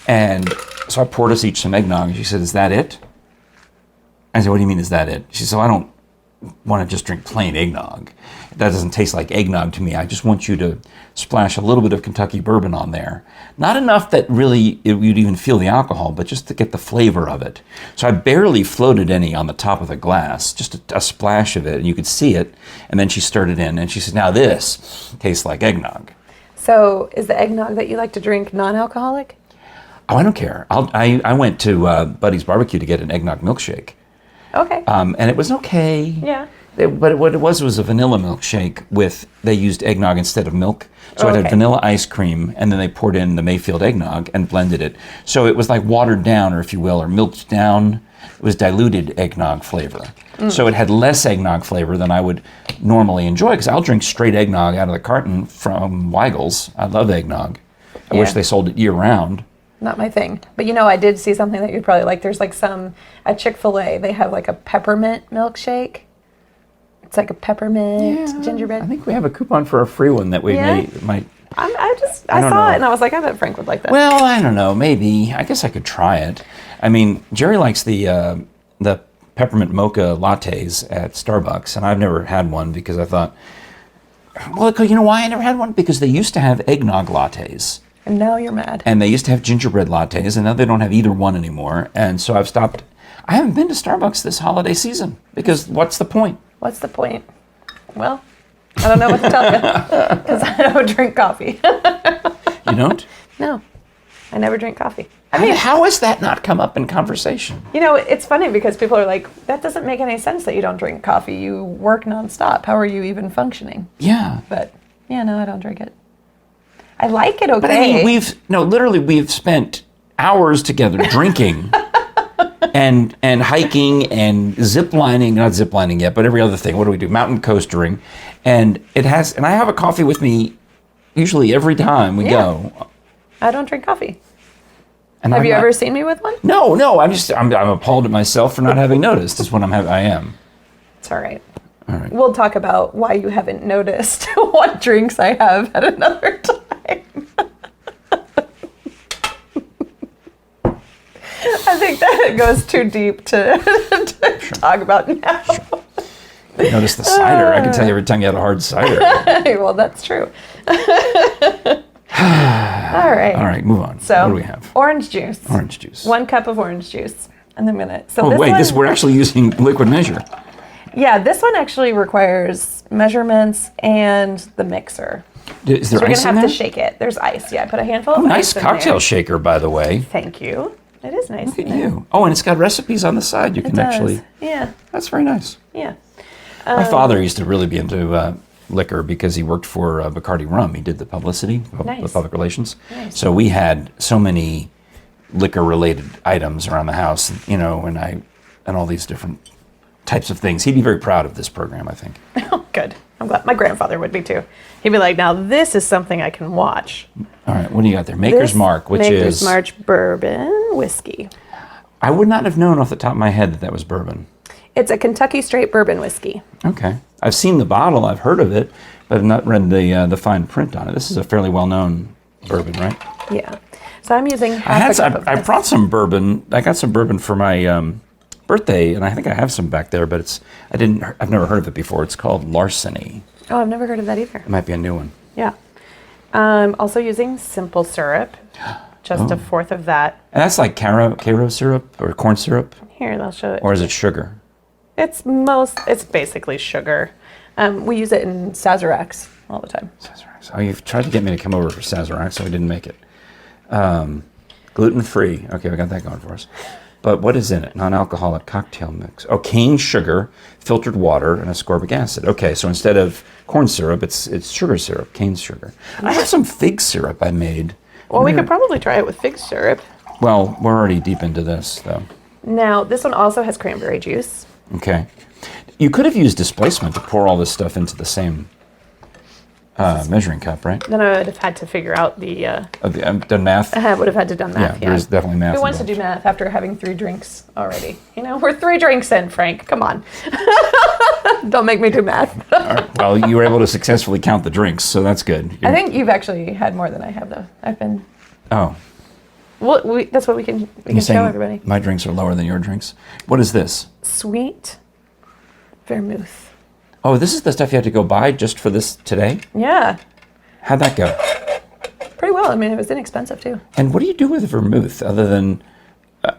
And so I poured us each some eggnog. She said, "Is that it?" I said, "What do you mean, is that it?" She said, "I don't want to just drink plain eggnog. That doesn't taste like eggnog to me. I just want you to splash a little bit of Kentucky bourbon on there. Not enough that really you'd even feel the alcohol, but just to get the flavor of it. So I barely floated any on the top of the glass, just a splash of it, and you could see it. And then she stirred it in, and she said, now this tastes like eggnog. So is the eggnog that you like to drink non-alcoholic? Oh, I don't care. I went to Buddy's Barbecue to get an eggnog milkshake. Okay. And it was okay. Yeah. But what it was a vanilla milkshake they used eggnog instead of milk. So it had Okay. vanilla ice cream, and then they poured in the Mayfield eggnog and blended it. So it was like watered down, or if you will, or milked down. It was diluted eggnog flavor. So it had less eggnog flavor than I would normally enjoy, because I'll drink straight eggnog out of the carton from Weigel's. I love eggnog. I wish Yeah. they sold it year round. Not my thing. But I did see something that you'd probably like. There's like at Chick-fil-A, they have like a peppermint milkshake. It's like a peppermint gingerbread. I think we have a coupon for a free one that we might. I don't saw know. it and I was like, I bet Frank would like that. Well, I don't know. Maybe. I guess I could try it. I mean, Jerry likes the peppermint mocha lattes at Starbucks, and I've never had one because I thought, well, you know why I never had one? Because they used to have eggnog lattes. And now you're mad. And they used to have gingerbread lattes, and now they don't have either one anymore. And so I've stopped. I haven't been to Starbucks this holiday season because what's the point? What's the point? Well, I don't know what to tell you because I don't drink coffee. You don't? No, I never drink coffee. I mean, how has that not come up in conversation? It's funny because people are like, that doesn't make any sense that you don't drink coffee. You work nonstop. How are you even functioning? Yeah. But no, I don't drink it. I like it, okay. But I mean, we've spent hours together drinking and hiking and ziplining, not ziplining yet, but every other thing. What do we do? Mountain coastering. And I have a coffee with me usually every time we go. I don't drink coffee. And Have you ever seen me with one? No, I'm appalled at myself for not having noticed. Is what I am. It's all right. All right. We'll talk about why you haven't noticed what drinks I have at another time. I think that goes too deep to talk about now. I noticed the cider. I can tell you every time you had a hard cider. Well, that's true. All right. All right, move on. So, what do we have? Orange juice. Orange juice. 1 cup of orange juice. And I'm gonna. So Oh, this wait, one, we're actually using liquid measure. Yeah, this one actually requires measurements and the mixer. Is So there we're ice gonna in have there? to shake it. There's ice. Yeah, I put a handful of Nice ice in cocktail there. shaker, by the way. Thank you. It is nice. Look at in there. you. Oh, and it's got recipes on the side. You It can does. actually. Yeah. That's very nice. Yeah. My father used to really be into liquor because he worked for Bacardi Rum. He did the publicity, the Nice. public relations. Nice. So we had so many liquor-related items around the house, and all these different types of things. He'd be very proud of this program, I think. Oh, good. I'm glad. My grandfather would be too. He'd be like, now this is something I can watch. All right, what do you got there? Maker's This Mark, which Maker's is... Mark bourbon whiskey. I would not have known off the top of my head that was bourbon. It's a Kentucky straight bourbon whiskey. Okay. I've seen the bottle, I've heard of it, but I've not read the fine print on it. This is a fairly well-known bourbon, right? Yeah. So I'm using half a cup of I this. brought some bourbon. I got some bourbon for my birthday, and I think I have some back there, but I've never heard of it before. It's called Larceny. Oh, I've never heard of that either. It might be a new one. Yeah. I'm also using simple syrup. Just a fourth of that. And that's like Caro syrup or corn syrup, Here, I'll show it. or is it sugar? It's basically sugar. We use it in Sazeracs all the time. Sazerac. Oh, you've tried to get me to come over for Sazerac, so we didn't make it. Gluten-free. Okay, we got that going for us. But what is in it? Non-alcoholic cocktail mix. Oh, cane sugar, filtered water, and ascorbic acid. Okay, so instead of corn syrup, it's sugar syrup, cane sugar. I have some fig syrup I made. Well, we could probably try it with fig syrup. Well, we're already deep into this, though. Now, this one also has cranberry juice. Okay. You could have used displacement to pour all this stuff into the same measuring cup, right? Then I would have had to figure out the... I've done math. I would have had to done math, yeah. There's definitely math Who wants to involved. do math after having 3 drinks already? We're 3 drinks in, Frank. Come on. Don't make me do math. All right. Well, you were able to successfully count the drinks, so that's good. I think you've actually had more than I have, though. I've been... Oh. Well, that's what we can You're show saying everybody. my drinks are lower than your drinks. What is this? Sweet vermouth. Oh, this is the stuff you had to go buy just for this today? Yeah, How'd that go? pretty well. I mean, it was inexpensive too. And what do you do with vermouth other than,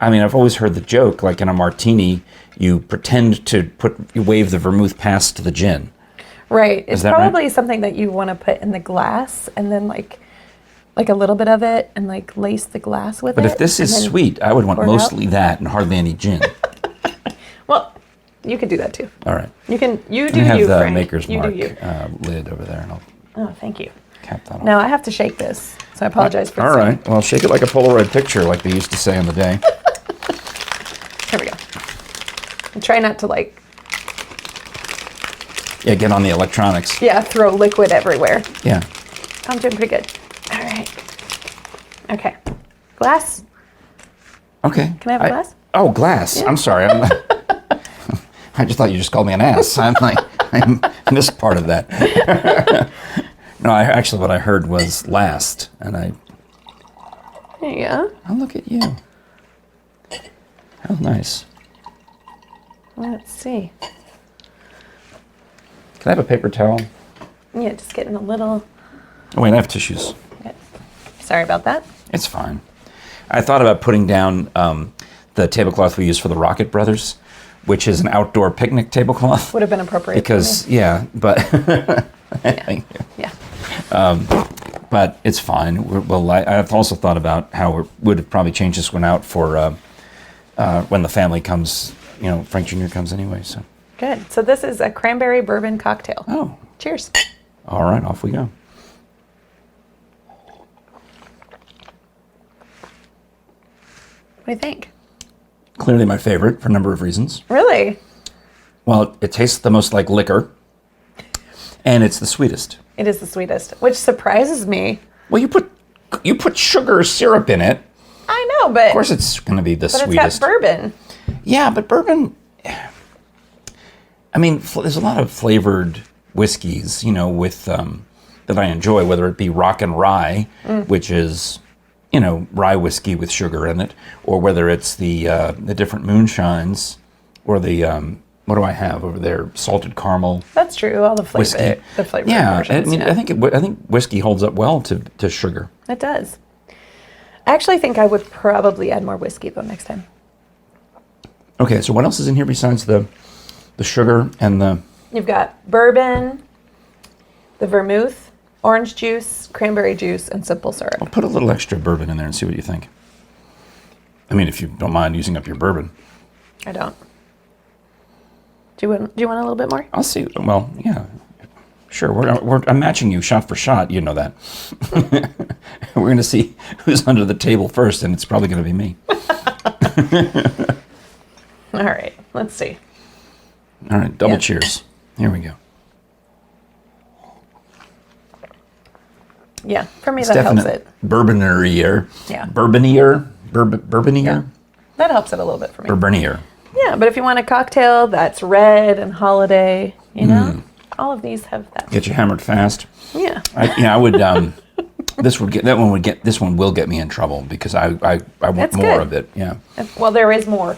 I mean, I've always heard the joke, like in a martini, you pretend to you wave the vermouth past the gin. Right. It's that right? probably something that you want to put in the glass and then like a little bit of it and like lace the glass with it. But if this is sweet, I would want pour it mostly that and hardly any gin. Well, you could do that too. All right. You do I have you, the Frank. Maker's You Mark do you. lid over there, and I'll Oh, thank you. cap that off. Now I have to shake this, so I apologize for All the right. Well, shake it like a Polaroid picture, like they used to say in the day. Here we go. And try not to Yeah, get on the electronics. throw liquid everywhere. Yeah. I'm doing pretty good. All right. Okay. Glass? Okay. Can I have a glass? Oh, glass. I'm sorry. I just thought you just called me an ass. I'm like, I missed part of that. No, actually what I heard was last, and There you go. oh, look at you. How nice. Let's see. Can I have a paper towel? Yeah, just getting a little... Oh, wait, I have tissues. Okay. Sorry about that. It's fine. I thought about putting down the tablecloth we use for the Rocket Brothers, which is an outdoor picnic tablecloth. Would have been appropriate. Because, yeah, but... Thank you. Yeah. But it's fine. I've also thought about how we would have probably changed this one out for when the family comes, Frank Jr. comes anyway, so... Good. So this is a cranberry bourbon cocktail. Oh. Cheers. All right, off we go. What do you think? Clearly my favorite for a number of reasons. Really? Well, it tastes the most like liquor, and it's the sweetest. It is the sweetest, which surprises me. Well, you put sugar syrup in it. I know, but Of course it's going to be the but sweetest. it's got bourbon. Yeah, but bourbon, I mean, there's a lot of flavored whiskeys, with that I enjoy, whether it be Rock and Rye, which is, rye whiskey with sugar in it, or whether it's the different moonshines, or the what do I have over there? Salted caramel. That's true. All the flavor, Whiskey. the flavor. Yeah, versions, I mean, yeah. I think whiskey holds up well to sugar. It does. I actually think I would probably add more whiskey though next time. Okay, so what else is in here besides the sugar and the... You've got bourbon, the vermouth, orange juice, cranberry juice, and simple syrup. I'll put a little extra bourbon in there and see what you think. I mean, if you don't mind using up your bourbon. I don't. Do you want a little bit more? I'll see. Well, yeah, sure. I'm matching you shot for shot. You know that. We're going to see who's under the table first, and it's probably going to be me. All right. Let's see. All right, double Yeah. cheers. Here we go. Yeah, for me It's that helps definite it. bourbonier. Yeah. Bourbonier. Bourbonier. Yeah. That helps it a little bit for me. Bourbonier. Yeah, but if you want a cocktail that's red and holiday, all of these have that. Get you hammered fast. Yeah. I would. This one will get me in trouble because I want That's more good. of it. Yeah. Well, there is more.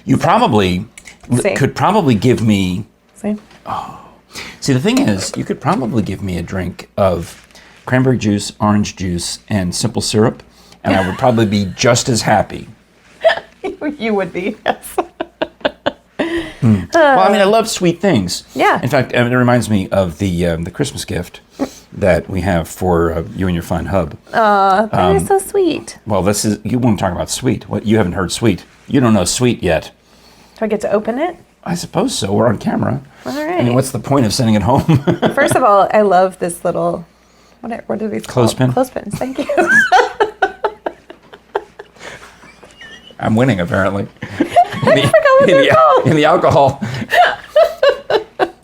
You probably See? could probably give me. See? See, the thing is, you could probably give me a drink of cranberry juice, orange juice, and simple syrup, and I would probably be just as happy. You would be. Yes. Well, I mean, I love sweet things. Yeah. In fact, it reminds me of the Christmas gift that we have for you and your fine hub. That is so sweet. Well, you want to talk about sweet. What, you haven't heard sweet. You don't know sweet yet. Do I get to open it? I suppose so. We're on camera. All right. I mean, what's the point of sending it home? First of all, I love this little, what are these called? Clothespin? Clothespins, thank you. I'm winning, apparently. I forgot what they're called. In the alcohol.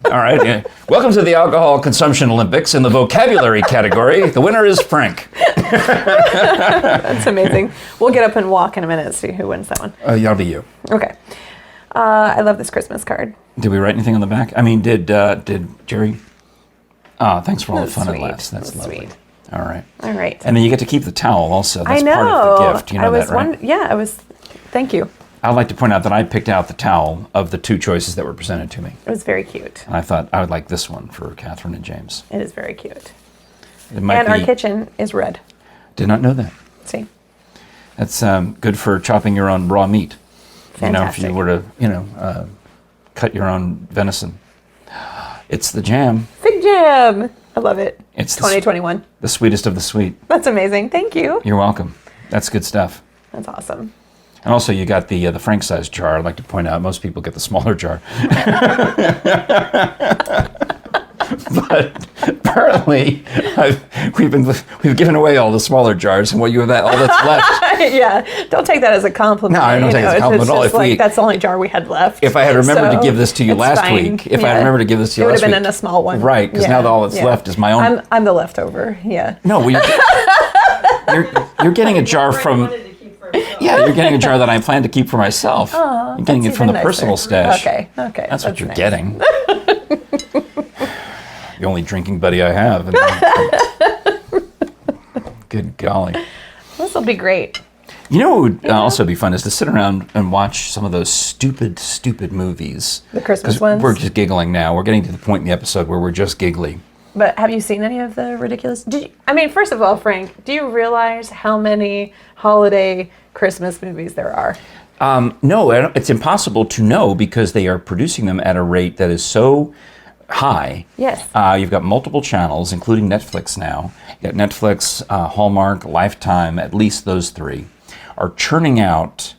All right. Yeah. Welcome to the Alcohol Consumption Olympics. In the vocabulary category, the winner is Frank. That's amazing. We'll get up and walk in a minute and see who wins that one. That'll be you. Okay. I love this Christmas card. Did we write anything on the back? I mean, did JERE? Thanks for all the That's fun and sweet. laughs. That's lovely. Sweet. All right. All right. And then you get to keep the towel also. That's I know. part of the gift. You know I was that, right? thank you. I'd like to point out that I picked out the towel of the two choices that were presented to me. It was very cute. And I thought I would like this one for Kathryn and James. It is very cute. It might And be, our kitchen is red. Did not know that. See? That's good for chopping your own raw meat. Fantastic. If you were to, cut your own venison. It's the jam. Fig jam. I love it. It's 2021. The sweetest of the sweet. That's amazing. Thank you. You're welcome. That's good stuff. That's awesome. And also, you got the Frank size jar. I'd like to point out most people get the smaller jar. But apparently, we've given away all the smaller jars, and all that's left. Yeah, don't take that as a compliment. No, I don't take it as a compliment at all. It's just that's the only jar we had left. If I had remembered to give this to you it's last fine. week, if I had remembered to give this to you it last would week, have been in a small one, right? Because now all that's left is my own. I'm the leftover. Yeah. No, you're getting a jar from. Yeah, you're getting a jar that I plan to keep for myself. Oh, you're getting it from the nicer. personal stash. Okay. That's what you're nice. getting. The only drinking buddy I have. Good golly. This will be great. You know what would also be fun is to sit around and watch some of those stupid movies. The Christmas 'Cause ones? We're just giggling now. We're getting to the point in the episode where we're just giggly. But have you seen any of the ridiculous? First of all, Frank, do you realize how many holiday Christmas movies there are? No, it's impossible to know because they are producing them at a rate that is so high. Yes. You've got multiple channels, including Netflix now. You got Netflix, Hallmark, Lifetime, at least those three, are churning out,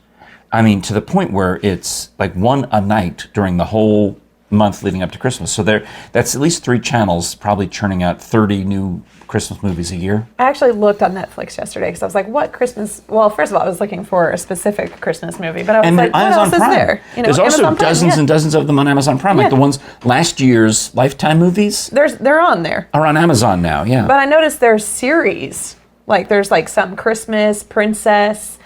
to the point where it's like one a night during the whole month leading up to Christmas. So that's at least three channels probably churning out 30 new Christmas movies a year. I actually looked on Netflix yesterday because I was like, what Christmas? Well, first of all, I was looking for a specific Christmas movie, but I was like, what Amazon else Prime. is there? There's also Amazon Prime, dozens and dozens of them on Amazon Prime, like the ones last year's Lifetime movies They're on there. are on Amazon now, yeah. But I noticed there's series. Like there's like some Christmas princess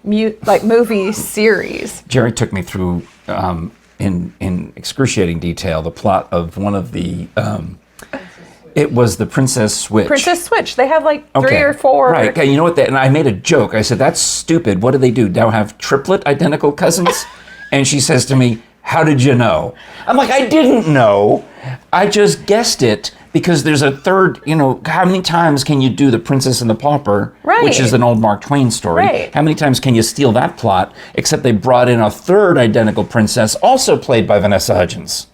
movie series. Jerry took me through in excruciating detail the plot of one of the it was the Princess Switch. Princess Switch. They have like 3 or 4. Right. Okay, you know what? And I made a joke. I said, that's stupid. What do they do? Now have triplet identical cousins? And she says to me, how did you know? I'm like, I didn't know. I just guessed it because there's a third, how many times can you do The Princess and the Pauper, Right. which is an old Mark Twain story? Right. How many times can you steal that plot, except they brought in a third identical princess, also played by Vanessa Hudgens?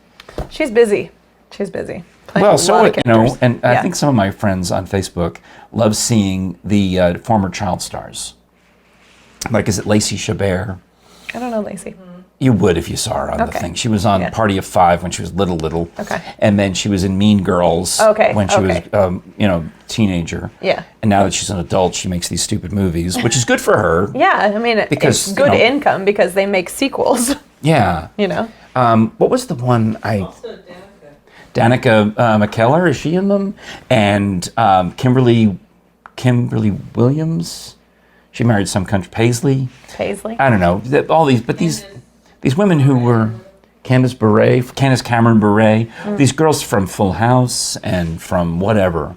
She's busy. playing Well, a so lot of characters. and I Yeah. think some of my friends on Facebook love seeing the former child stars. Like, is it Lacey Chabert? I don't know, Lacey. You would if you saw her on the Okay. thing. She was on Yeah. Party of Five when she was little. Okay. And then she was in Mean Girls Okay, when she okay. was, teenager. Yeah. And now that she's an adult, she makes these stupid movies, which is good for her. Yeah, I mean, Because, it's good you know- income because they make sequels, Yeah. What was the one Also Danica. Danica McKellar, is she in them? And Kimberly Williams. She married some country Paisley. Paisley. I don't know. All these, but these women who were Candace Cameron Bure, these girls from Full House and from whatever,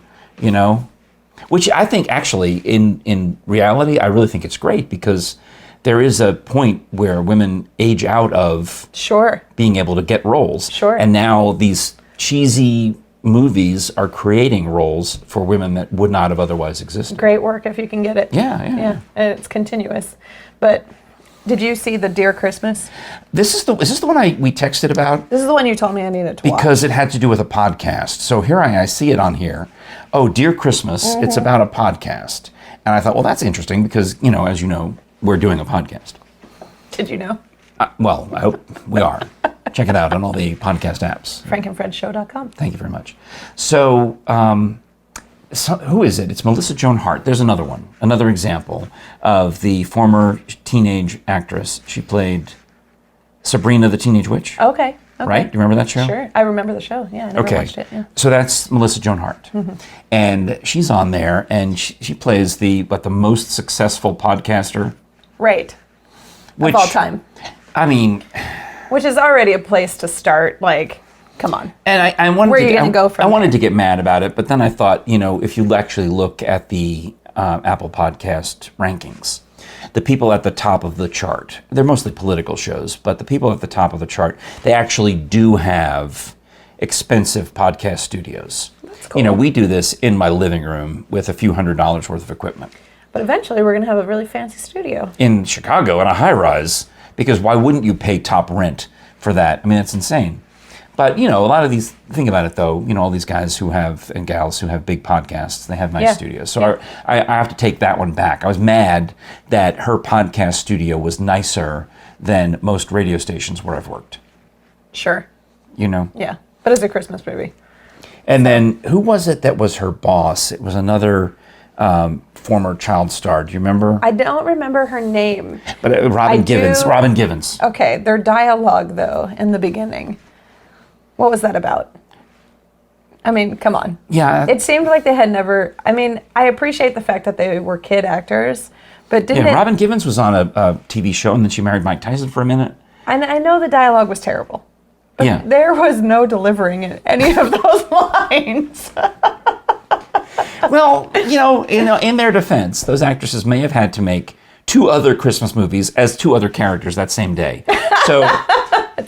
which I think actually in reality, I really think it's great because there is a point where women age out of Sure. being able to get roles. Sure. And now these cheesy movies are creating roles for women that would not have otherwise existed. Great work if you can get it. Yeah. Yeah, and it's continuous. But did you see the Dear Christmas? Is this the one we texted about? This is the one you told me I needed to watch. Because it had to do with a podcast. So here I see it on here. Oh, Dear Christmas, it's about a podcast. And I thought, well, that's interesting because, as you know, we're doing a podcast. Did you know? Well, I hope we are. Check it out on all the podcast apps. frankandfredshow.com. Thank you very much. So, who is it? It's Melissa Joan Hart. There's another one, another example of the former teenage actress. She played Sabrina the Teenage Witch. Okay. Right? Do you remember that show? Sure. I remember the show. Yeah, I never watched it. Yeah. So that's Melissa Joan Hart. And she's on there, and she plays the most successful podcaster. Right. Which, of all time. I mean... Which is already a place to start. Like, come on. And I wanted Where are you going to go from I wanted there? to get mad about it, but then I thought, if you actually look at the Apple Podcast rankings, the people at the top of the chart, they're mostly political shows, but the people at the top of the chart, they actually do have expensive podcast studios. That's cool. We do this in my living room with a few $100s worth of equipment. But eventually we're going to have a really fancy studio. In Chicago, in a high-rise, because why wouldn't you pay top rent for that? I mean, that's insane. But, a lot of these, think about it though, all these guys and gals who have big podcasts, they have nice studios. So I have to take that one back. I was mad that her podcast studio was nicer than most radio stations where I've worked. Sure. Yeah. But it's a Christmas movie. And then, who was it that was her boss? It was another former child star. Do you remember? I don't remember her name. But Robin Givens. Robin Givens. Okay, their dialogue, though, in the beginning. What was that about? I mean, come on. Yeah. It seemed like they had never... I mean, I appreciate the fact that they were kid actors, but didn't it... Robin Givens was on a TV show, and then she married Mike Tyson for a minute. I know the dialogue was terrible, but there was no delivering any of those lines. Well, in their defense, those actresses may have had to make 2 other Christmas movies as 2 other characters that same day. So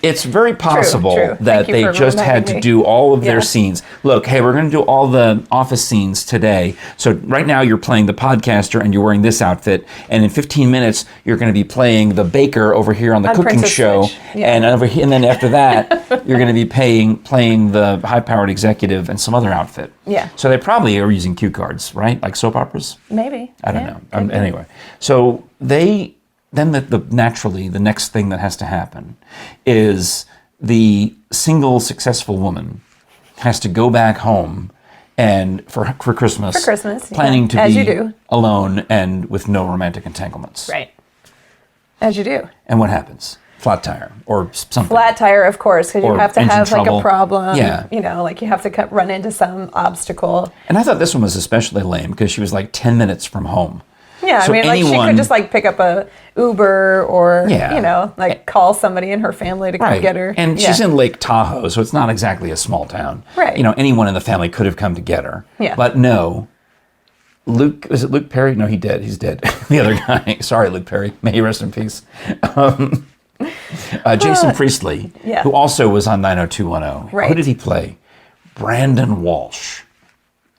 it's very possible true. that they just had to do all of their scenes. Look, hey, we're going to do all the office scenes today. So right now you're playing the podcaster and you're wearing this outfit. And in 15 minutes, you're going to be playing the baker over here on the cooking Princess show. Switch. Yeah. And then after that, you're going to be playing the high-powered executive and some other outfit. Yeah. So they probably are using cue cards, right? Like soap operas? Maybe. I don't know. Anyway, so then naturally the next thing that has to happen is the single successful woman has to go back home and for Christmas. For Christmas, planning to as be you do. alone and with no romantic entanglements. Right. As you do. And what happens? Flat tire or something. Flat tire, of course, because you Or have to engine have trouble. a problem. Yeah. Like you have to run into some obstacle. And I thought this one was especially lame because she was like 10 minutes from home. Yeah, So I mean, she could just pick up a Uber or, call somebody in her family to come get her. And she's in Lake Tahoe, so it's not exactly a small town. Right. Anyone in the family could have come to get her. Yeah. But no. Was it Luke Perry? No, he's dead. The other guy. Sorry, Luke Perry. May he rest in peace. Jason Priestley, who also was on 90210. Right. Who did he play? Brandon Walsh.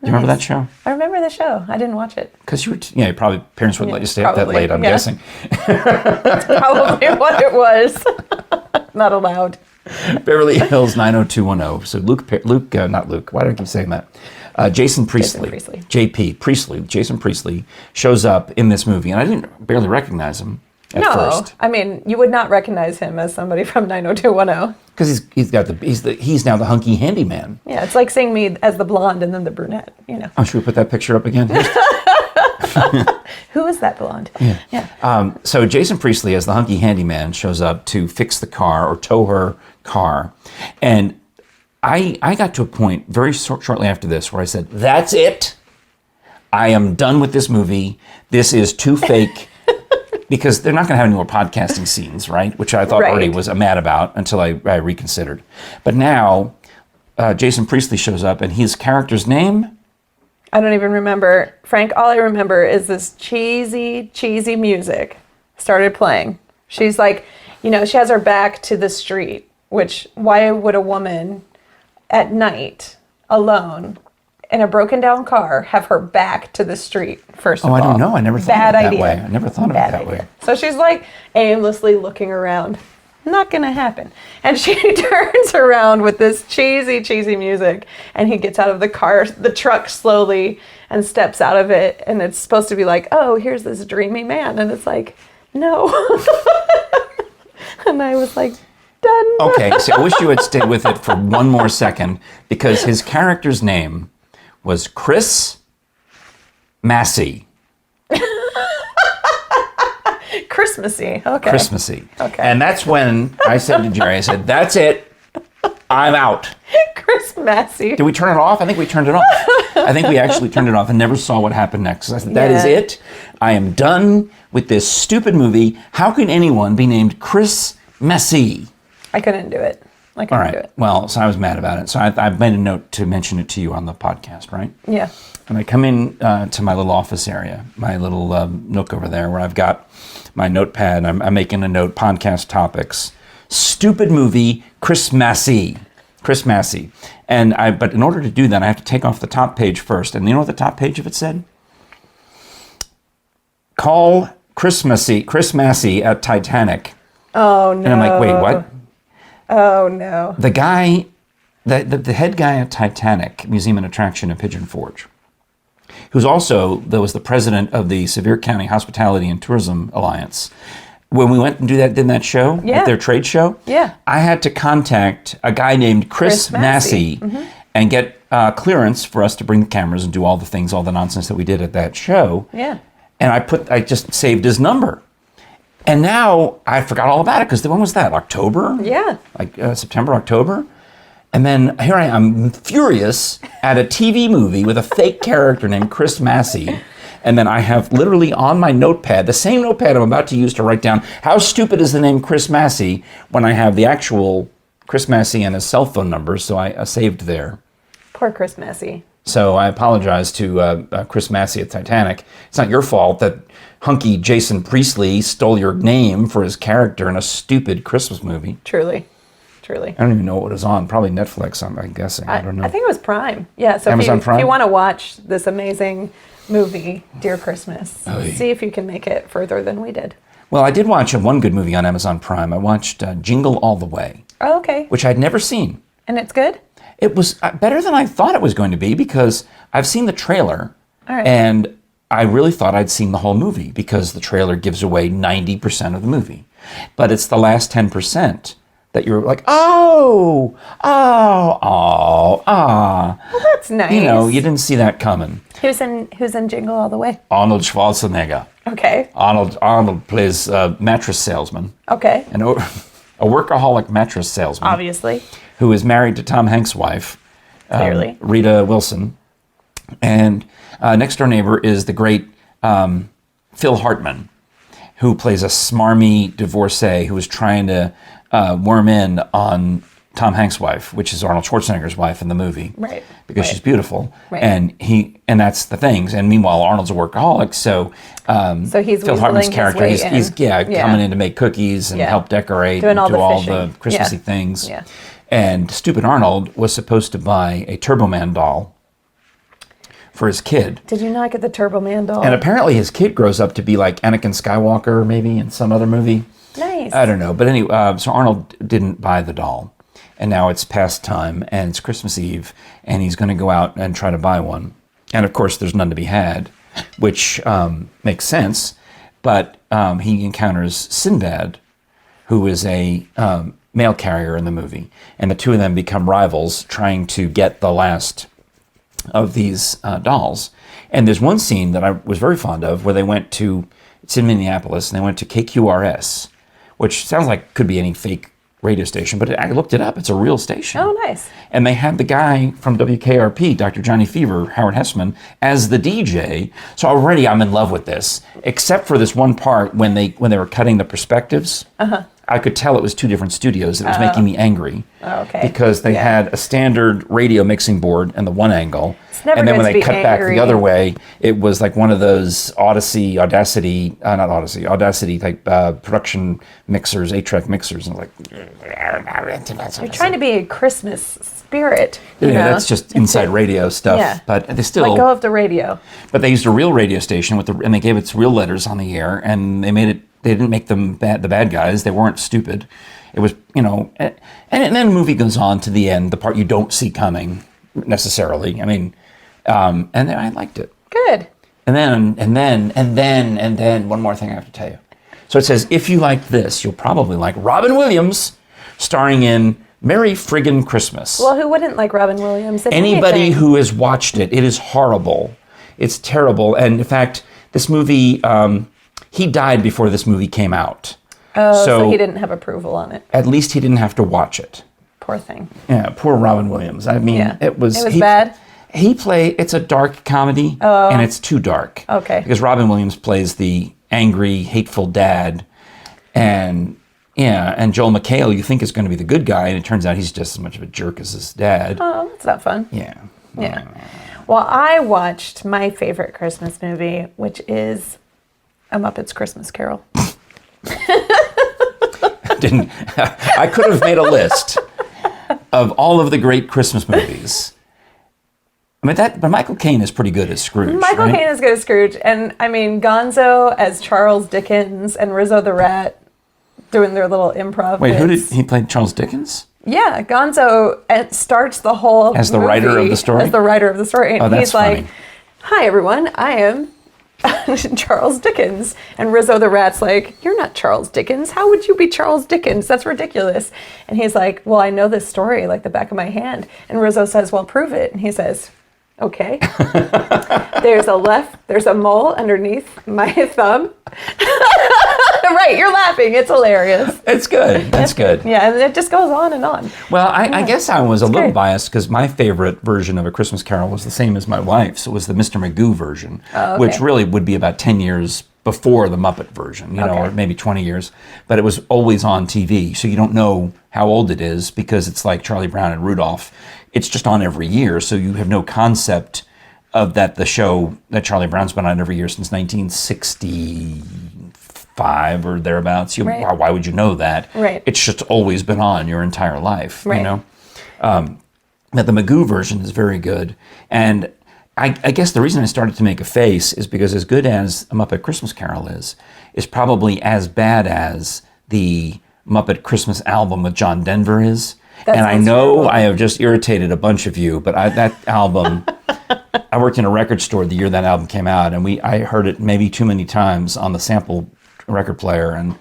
Do you remember that show? I remember the show. I didn't watch it. Because you were, probably parents wouldn't let you stay up that late, I'm guessing. That's probably what it was. Not allowed. Beverly Hills 90210. So not Luke. Why do I keep saying that? Jason Priestley. Jason Priestley shows up in this movie, and I didn't barely recognize him at first. I mean, you would not recognize him as somebody from 90210. Because he's now the hunky handyman. Yeah, it's like seeing me as the blonde and then the brunette, Oh, should we put that picture up again? Who is that blonde? Yeah. So Jason Priestley as the hunky handyman shows up to fix the car or tow her car. And I got to a point very shortly after this where I said, that's it. I am done with this movie. This is too fake. Because they're not going to have any more podcasting scenes, right? Which I thought already was mad about until I reconsidered. But now, Jason Priestley shows up, and his character's name? I don't even remember. Frank, all I remember is this cheesy music started playing. She's like, she has her back to the street, which why would a woman at night, alone, in a broken down car, have her back to the street, first of all. I don't know. I never thought of it that way. I never thought of it that way. So she's aimlessly looking around. Not gonna happen. And she turns around with this cheesy music, and he gets out of the truck slowly and steps out of it, and it's supposed to be oh, here's this dreamy man, and it's no. And I was done. Okay, so I wish you had stayed with it for one more second, because his character's name was Chris Massey. Christmassy. Okay. Christmassy. Okay. And that's when I said to JERE, that's it. I'm out. Chris Massey. Did we turn it off? I think we turned it off. I think we actually turned it off and never saw what happened next. I said, that is it. I am done with this stupid movie. How can anyone be named Chris Massey? I couldn't do it. I All couldn't right. do it. Well, so I was mad about it. So I made a note to mention it to you on the podcast, right? Yeah. And I come in to my little office area, my little nook over there, where I've got my notepad. I'm making a note, podcast topics, stupid movie, Christmassy. But in order to do that, I have to take off the top page first. And you know what the top page of it said? Call Christmassy at Titanic. Oh, no. And I'm like, wait, what? Oh, no. The guy, the head guy at Titanic Museum and Attraction in Pigeon Forge, who's also, was the president of the Sevier County Hospitality and Tourism Alliance. When we went and did that show, at their trade show, I had to contact a guy named Chris Massey and get clearance for us to bring the cameras and do all the things, all the nonsense that we did at that show. Yeah. And I just saved his number. And now I forgot all about it because when was that? October? Yeah. Like September, October? And then here I am, furious at a TV movie with a fake character named Chris Massey. And then I have literally on my notepad, the same notepad I'm about to use to write down how stupid is the name Chris Massey when I have the actual Chris Massey and his cell phone number, so I saved there. Poor Chris Massey. So I apologize to Chris Massey at Titanic. It's not your fault that hunky Jason Priestley stole your name for his character in a stupid Christmas movie. Truly. I don't even know what it was on. Probably Netflix, I'm guessing. I don't know. I think it was Prime. Yeah, so Amazon if Prime? you want to watch this amazing movie, Dear Christmas, Oy. see if you can make it further than we did. Well, I did watch one good movie on Amazon Prime. I watched Jingle All the Way, Oh, okay. which I'd never seen. And it's good? It was better than I thought it was going to be because I've seen the trailer All right. and I really thought I'd seen the whole movie because the trailer gives away 90% of the movie. But it's the last 10% that you're like, ah. Well, that's nice. You know, you didn't see that coming. Who's in Jingle All the Way? Arnold Schwarzenegger. Okay. Arnold plays a mattress salesman. Okay. A workaholic mattress salesman. Obviously. Who is married to Tom Hanks' wife, Clearly. Rita Wilson. And next door neighbor is the great Phil Hartman, who plays a smarmy divorcee who is trying to worm in on Tom Hanks' wife, which is Arnold Schwarzenegger's wife in the movie. Right. Because she's beautiful. Right. And that's the things. And meanwhile, Arnold's a workaholic, so he's Phil Hartman's weaseling his character, way he's in. coming in to make cookies and help decorate Doing and all do the all fishing. the Christmassy Yeah. things. Yeah. And stupid Arnold was supposed to buy a Turbo Man doll for his kid. Did you not get the Turbo Man doll? And apparently his kid grows up to be like Anakin Skywalker, maybe, in some other movie. Nice. I don't know. But anyway, so Arnold didn't buy the doll. And now it's past time, and it's Christmas Eve, and he's going to go out and try to buy one. And of course, there's none to be had, which makes sense. But he encounters Sinbad, who is a mail carrier in the movie. And the two of them become rivals, trying to get the last of these dolls. And there's one scene that I was very fond of where they went to, it's in Minneapolis, and they went to KQRS, which sounds like could be any fake radio station, but I looked it up. It's a real station. Oh, nice. And they had the guy from WKRP, Dr. Johnny Fever, Howard Hessman, as the DJ. So already I'm in love with this, except for this one part when they were cutting the perspectives. I could tell it was two different studios. It was making me angry. Oh, okay. Because they had a standard radio mixing board and the one angle. never And then when good to they be cut back angry. the other way, it was like one of those Audacity type production mixers, 8-track mixers. And like, You're trying to be a Christmas spirit. You know? that's just inside radio stuff. Yeah. But they still, Let go of the radio. but they used a real radio station and they gave its real letters on the air, and they made it. They didn't make them the bad guys. They weren't stupid. It was, and then the movie goes on to the end, the part you don't see coming necessarily. I mean, and then I liked it. Good. And then one more thing I have to tell you. So it says, if you like this, you'll probably like Robin Williams, starring in Merry Friggin' Christmas. Well, who wouldn't like Robin Williams? If Anybody anything? who has watched it, it is horrible. It's terrible. And in fact, this movie, he died before this movie came out. Oh, so he didn't have approval on it. At least he didn't have to watch it. Poor thing. Yeah, poor Robin Williams. I mean, Yeah. it was bad? It's a dark comedy, and it's too dark. Okay. Because Robin Williams plays the angry, hateful dad, and Yeah, and Joel McHale, you think is going to be the good guy, and it turns out he's just as much of a jerk as his dad. Oh, that's not fun. Yeah. Yeah. Well, I watched my favorite Christmas movie, which is A Muppet's Christmas Carol. I could have made a list of all of the great Christmas movies. I mean, but Michael Caine is pretty good as Scrooge. Michael right? Caine is good as Scrooge, and I mean Gonzo as Charles Dickens and Rizzo the Rat doing their little improv. Wait, who did bits. he play? Charles Dickens? Yeah, Gonzo starts the whole As the movie writer of the story? As the writer of the story, and Oh, that's he's like, funny. "Hi everyone, I am Charles Dickens," and Rizzo the Rat's like, "You're not Charles Dickens. How would you be Charles Dickens? That's ridiculous." And he's like, "Well, I know this story like the back of my hand." And Rizzo says, "Well, prove it." And he says, "Okay. There's a mole underneath my thumb." Right, you're laughing. It's hilarious. It's good. That's good. Yeah, and it just goes on and on. Well, I guess I was a little great. biased because my favorite version of A Christmas Carol was the same as my wife's. It was the Mr. Magoo version, which really would be about 10 years before the Muppet version, or maybe 20 years. But it was always on TV, so you don't know how old it is because it's like Charlie Brown and Rudolph. It's just on every year, so you have no concept of that the show that Charlie Brown's been on every year since 1965 or thereabouts. Right. Why would you know that? Right. It's just always been on your entire life, Right. But the Magoo version is very good. And I guess the reason I started to make a face is because as good as A Muppet Christmas Carol is probably as bad as the Muppet Christmas album with John Denver is. That and I sounds know terrible. I have just irritated a bunch of you, but that album, I worked in a record store the year that album came out, and I heard it maybe too many times on the sample record player, and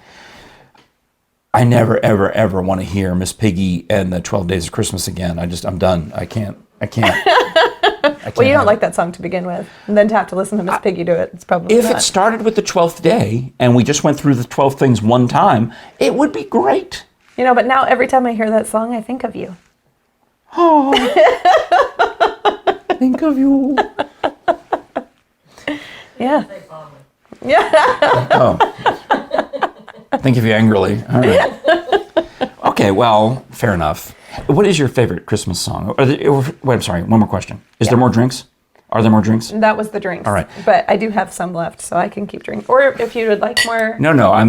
I never, ever, ever want to hear Miss Piggy and the 12 Days of Christmas again. I'm done. I can't. Well, you don't like that song to begin with, and then to have to listen to Miss Piggy do it, it's probably If not. it started with the 12th day and we just went through the 12 things one time, it would be great. But now every time I hear that song, I think of you. Oh, think of you. Yeah. Yeah. Oh, think of you angrily. All right. Okay, well, fair enough. What is your favorite Christmas song? Wait, I'm sorry. One more question. Is there more drinks? Are there more drinks? That was the drinks. All right. But I do have some left, so I can keep drinking. Or if you would like more. No. I'm.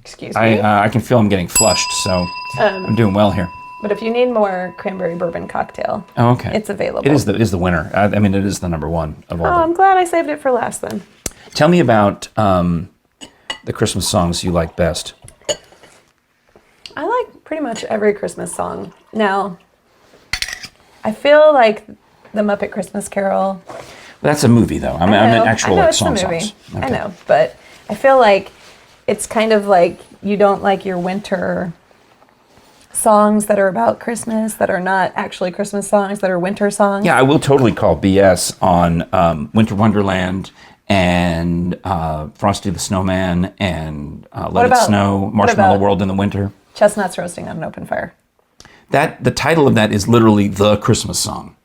Excuse me. I can feel I'm getting flushed, so I'm doing well here. But if you need more cranberry bourbon cocktail, Oh, okay. it's available. It is the winner. I mean, it is the number one of all. Oh, I'm glad I saved it for last then. Tell me about the Christmas songs you like best. I like pretty much every Christmas song. Now, I feel like the Muppet Christmas Carol. That's a movie, though. I mean actual like it's song a movie. songs. I know, but I feel like it's kind of like you don't like your winter songs that are about Christmas, that are not actually Christmas songs, that are winter songs. Yeah, I will totally call BS on Winter Wonderland and Frosty the Snowman and Let It about- Snow, what Marshmallow about- World in the Winter. Chestnuts roasting on an open fire. The title of that is literally the Christmas song.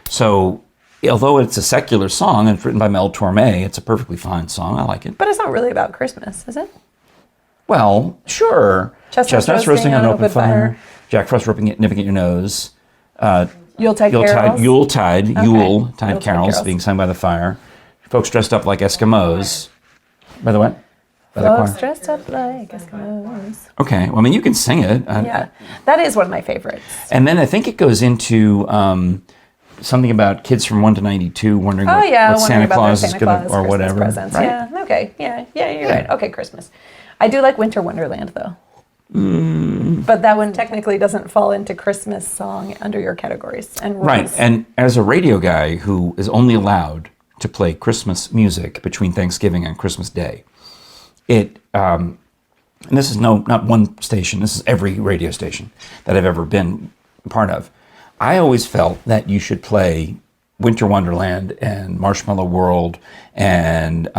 So, although it's a secular song and it's written by Mel Torme, it's a perfectly fine song. I like it. But it's not really about Christmas, is it? Well, sure. Chestnuts roasting on an open fire. Jack Frost nipping at your nose. Yuletide carols. Yuletide Yuletide carols carols. being sung by the fire. Folks dressed up like Eskimos. By the way? By the Folks choir. dressed up like Eskimos. Okay, well, I mean, you can sing it. Yeah, that is one of my favorites. And then I think it goes into something about kids from 1 to 92 wondering Oh what, yeah, what wondering Santa about Claus their is Santa going Claus to, or Christmas whatever. presents. Right? Yeah, okay, yeah, you're right. Okay, Christmas. I do like Winter Wonderland though. But that one technically doesn't fall into Christmas song under your categories and rules. Right, and as a radio guy who is only allowed to play Christmas music between Thanksgiving and Christmas Day, and this is not one station, this is every radio station that I've ever been part of. I always felt that you should play Winter Wonderland and Marshmallow World and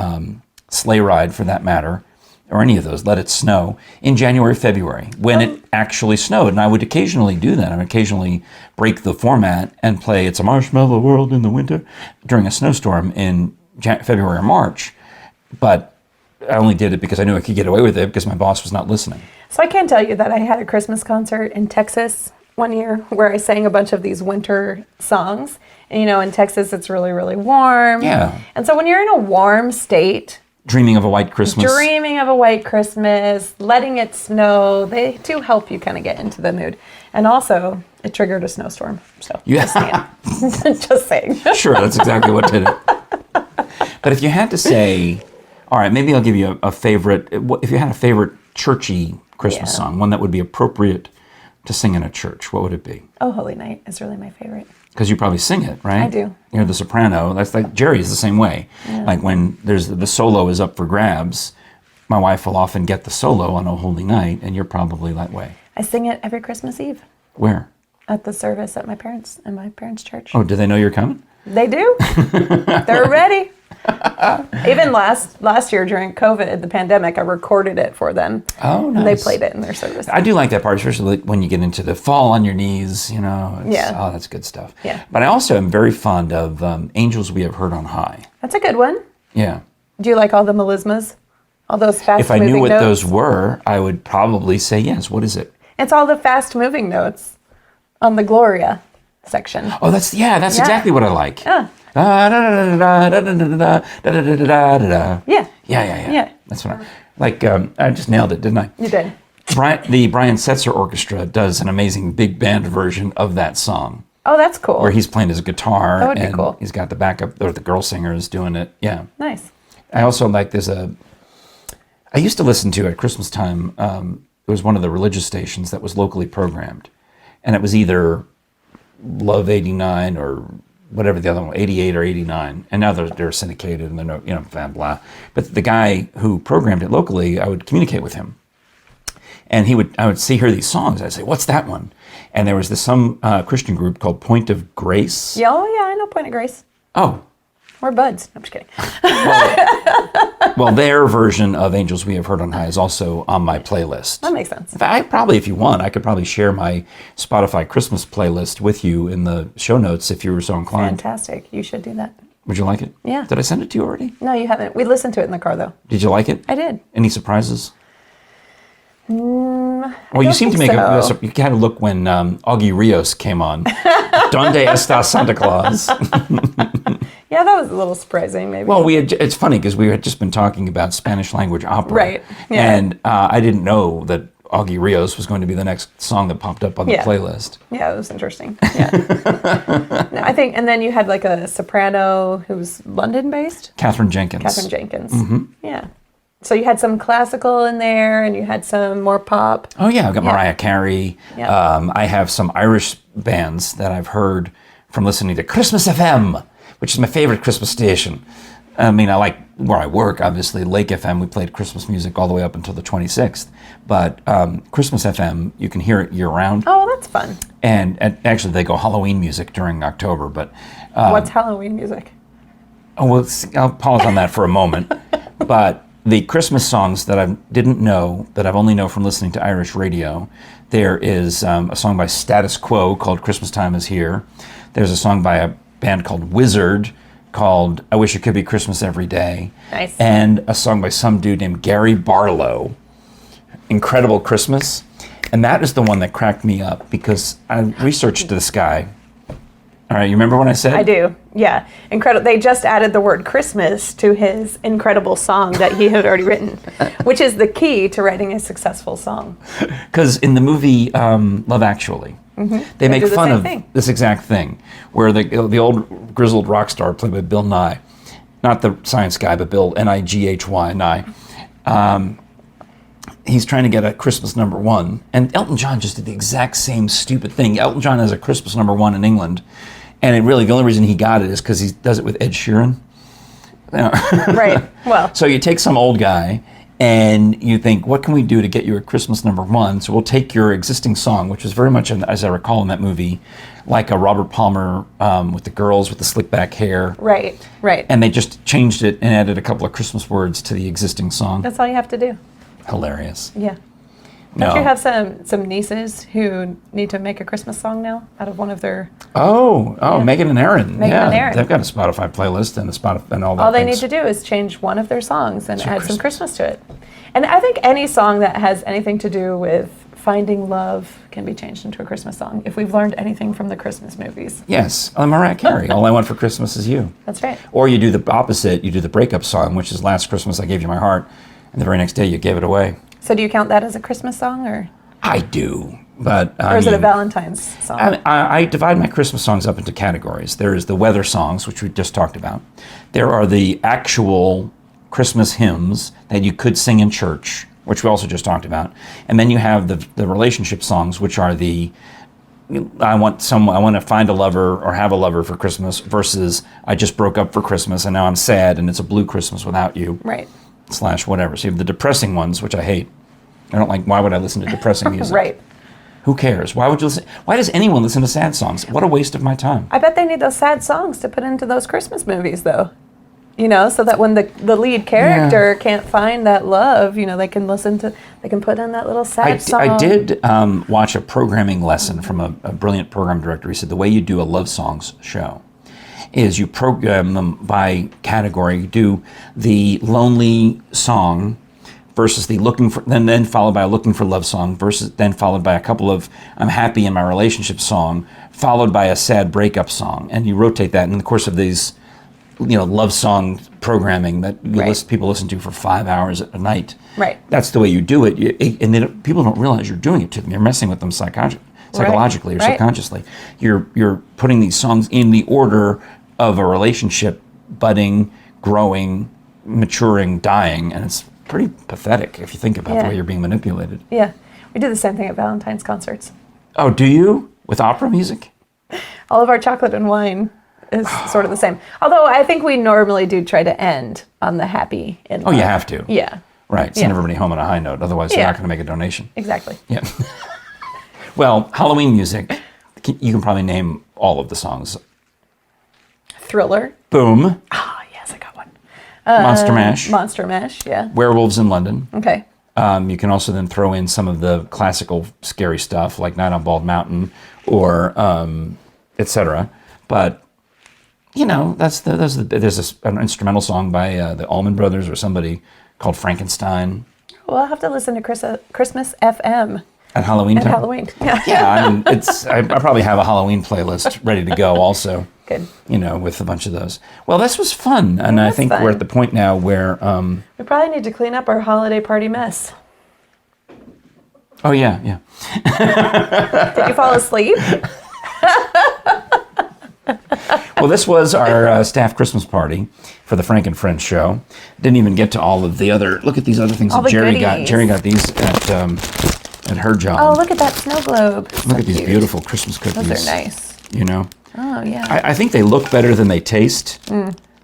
Sleigh Ride for that matter, or any of those, Let It Snow, in January, February, when it actually snowed. And I would occasionally do that. I would occasionally break the format and play It's a Marshmallow World in the Winter during a snowstorm in February or March. But I only did it because I knew I could get away with it because my boss was not listening. So I can tell you that I had a Christmas concert in Texas one year where I sang a bunch of these winter songs. And, you know, in Texas, it's really, really warm. Yeah. And so when you're in a warm state, Dreaming of a White Christmas. dreaming of a white Christmas, letting it snow, they do help you kind of get into the mood. And also, it triggered a snowstorm. So Yeah. just saying. Just saying. Sure, that's exactly what did it. But if you had to say, all right, maybe I'll give you a favorite. If you had a favorite churchy Christmas Yeah. song, one that would be appropriate to sing in a church, what would it be? Oh, Holy Night is really my favorite. Because you probably sing it, right? I do. You're the soprano. That's like JERE is the same way. Like when there's the solo is up for grabs, my wife will often get the solo on "O Holy Night," and you're probably that way. I sing it every Christmas Eve Where? at the service at my parents' church. Oh, do they know you're coming? They do. They're ready. Even last year during COVID, the pandemic, I recorded it for them. Oh, nice. And they played it in their service. I do like that part, especially when you get into the fall on your knees, you know. Yeah. Oh, that's good stuff. Yeah. But I also am very fond of Angels We Have Heard on High. That's a good one. Yeah. Do you like all the melismas? All those fast If I moving knew what notes? those were, I would probably say yes. What is it? It's all the fast moving notes on the Gloria section. Oh, that's exactly what I like. Yeah. Yeah. Yeah. Yeah. That's what I just nailed it, didn't I? You did. The Brian Setzer Orchestra does an amazing big band version of that song Oh, that's cool. where he's playing his guitar That would be and cool. he's got the backup or the girl singers doing it. Yeah. Nice. I also like I used to listen to at Christmas time, it was one of the religious stations that was locally programmed. And it was either Love 89 or whatever the other one, 88 or 89. And now they're syndicated and they're blah, blah. But the guy who programmed it locally, I would communicate with him. And I would hear these songs. I'd say, what's that one? And there was some Christian group called Point of Grace. Yeah, oh, yeah, I know Point of Grace. Oh, We're buds. I'm just kidding. well, their version of Angels We Have Heard on High is also on my playlist. That makes sense. In fact, if you want, I could probably share my Spotify Christmas playlist with you in the show notes if you were so inclined. Fantastic. You should do that. Would you like it? Yeah. Did I send it to you already? No, you haven't. We listened to it in the car, though. Did you like it? I did. Any surprises? I Well, you don't seem to think make so. you kind of look when Augie Rios came on. Donde está Santa Claus? Yeah, that was a little surprising, maybe. Well, it's funny because we had just been talking about Spanish language opera. Right, yeah. And I didn't know that Augie Rios was going to be the next song that popped up on the Yeah. playlist. Yeah, it was interesting. Yeah. No, I think, and then you had like a soprano who's London-based. Kathryn Jenkins. Kathryn Jenkins. Mm-hmm. Yeah. So you had some classical in there, and you had some more pop. Oh, yeah. I've got Mariah Carey. Yeah. I have some Irish bands that I've heard from listening to Christmas FM, which is my favorite Christmas station. I mean, I like where I work, obviously. Lake FM, we played Christmas music all the way up until the 26th. But Christmas FM, you can hear it year-round. Oh, that's fun. And actually, they go Halloween music during October. But What's Halloween music? I'll pause on that for a moment. But the Christmas songs that I didn't know, that I've only know from listening to Irish radio, there is a song by Status Quo called Christmas Time Is Here. There's a song by a band called Wizard called I Wish It Could Be Christmas Every Day. Nice. And a song by some dude named Gary Barlow, Incredible Christmas. And that is the one that cracked me up because I researched this guy. All right, you remember what I said? I do. Yeah. Incredible. They just added the word Christmas to his incredible song that he had already written, which is the key to writing a successful song. Because in the movie Love Actually, they make do the fun same of thing. this exact thing, where the old grizzled rock star played by Bill Nye, not the science guy, but Bill Nighy Nye. He's trying to get a Christmas #1, and Elton John just did the exact same stupid thing. Elton John has a Christmas #1 in England, and the only reason he got it is because he does it with Ed Sheeran. Right. Well, So you take some old guy and you think, what can we do to get you a Christmas #1? So we'll take your existing song, which was very much, as I recall in that movie, like a Robert Palmer with the girls with the slick back hair. right. And they just changed it and added a couple of Christmas words to the existing song. That's all you have to do. Hilarious. Yeah. No. Don't you have some nieces who need to make a Christmas song now out of one of their... Oh, Megan and Aaron. Megan and Aaron. They've got a Spotify playlist and a Spotify and all that. All they need to do is change one of their songs and add some Christmas. Christmas to it. And I think any song that has anything to do with finding love can be changed into a Christmas song, if we've learned anything from the Christmas movies. Yes, Mariah Carey, All I Want for Christmas Is You. That's right. Or you do the opposite, you do the breakup song, which is Last Christmas I Gave You My Heart, and the very next day you gave it away. So do you count that as a Christmas song, or I do, but or is it a Valentine's song? I divide my Christmas songs up into categories. There is the weather songs, which we just talked about. There are the actual Christmas hymns that you could sing in church, which we also just talked about. And then you have the relationship songs, which are the I want to find a lover or have a lover for Christmas versus I just broke up for Christmas and now I'm sad and it's a blue Christmas without you. Right. / whatever. So you have the depressing ones, which I hate. I don't like. Why would I listen to depressing music? Right. Who cares? Why would you listen? Why does anyone listen to sad songs? What a waste of my time. I bet they need those sad songs to put into those Christmas movies, though. You know, so that when the lead character can't find that love, you know, they can put in that little sad song. I did watch a programming lesson from a brilliant program director. He said the way you do a love songs show is you program them by category. You do the lonely song versus the looking for, then followed by a looking for love song versus then followed by a couple of I'm happy in my relationship song, followed by a sad breakup song. And you rotate that in the course of these, you know, love song programming that people listen to for 5 hours a night. Right. That's the way you do it. And people don't realize you're doing it to them. You're messing with them psychologically or subconsciously. You're putting these songs in the order of a relationship budding, growing, maturing, dying, and it's pretty pathetic if you think about the way you're being manipulated. Yeah. We do the same thing at Valentine's concerts. Oh, do you? With opera music? All of our chocolate and wine is sort of the same. Although I think we normally do try to end on the happy end. Oh, you have to. Yeah. Right. Send everybody home on a high note. Otherwise, they're not going to make a donation. Exactly. Yeah. Well, Halloween music, you can probably name all of the songs. Thriller. Boom. Ah, yes, I got one. Monster Mash. Monster Mash, yeah. Werewolves in London. Okay. You can also then throw in some of the classical scary stuff like Night on Bald Mountain or etc. But, you know, there's an instrumental song by the Allman Brothers or somebody called Frankenstein. Well, I'll have to listen to Christmas FM. At Halloween time? At Halloween, yeah. Yeah, I mean, I probably have a Halloween playlist ready to go also. Good. You know, with a bunch of those. Well, this was fun. And I think we're at the point now where... we probably need to clean up our holiday party mess. Oh, yeah. Did you fall asleep? Well, this was our staff Christmas party for the Frank and Friends show. Didn't even get to all of the other... Look at these other things that Jerry got. Jerry got these at her job. Oh, look at that snow globe. Look at these beautiful Christmas cookies. Those are nice. You know? Oh, yeah. I think they look better than they taste.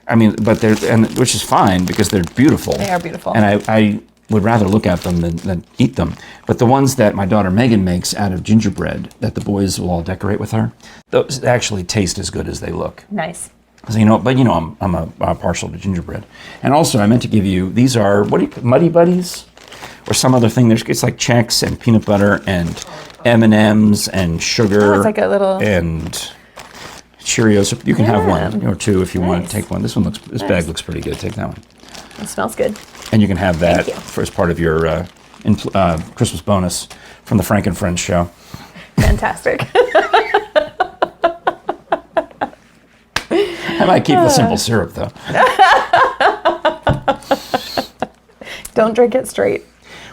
I mean, but which is fine because they're beautiful. They are beautiful. And I would rather look at them than eat them. But the ones that my daughter Megan makes out of gingerbread that the boys will all decorate with her, those actually taste as good as they look. Nice. So, I'm a partial to gingerbread. And also, I meant to give you, these are, Muddy Buddies? Or some other thing. It's like Chex and peanut butter and M&Ms and sugar. Oh, it's like a little... And Cheerios. You can have one or two if you want to take one. This bag looks pretty good. Take that one. It smells good. And you can have that as part of your Christmas bonus from the Frank and Friends show. Fantastic. I might keep the simple syrup, though. Don't drink it straight.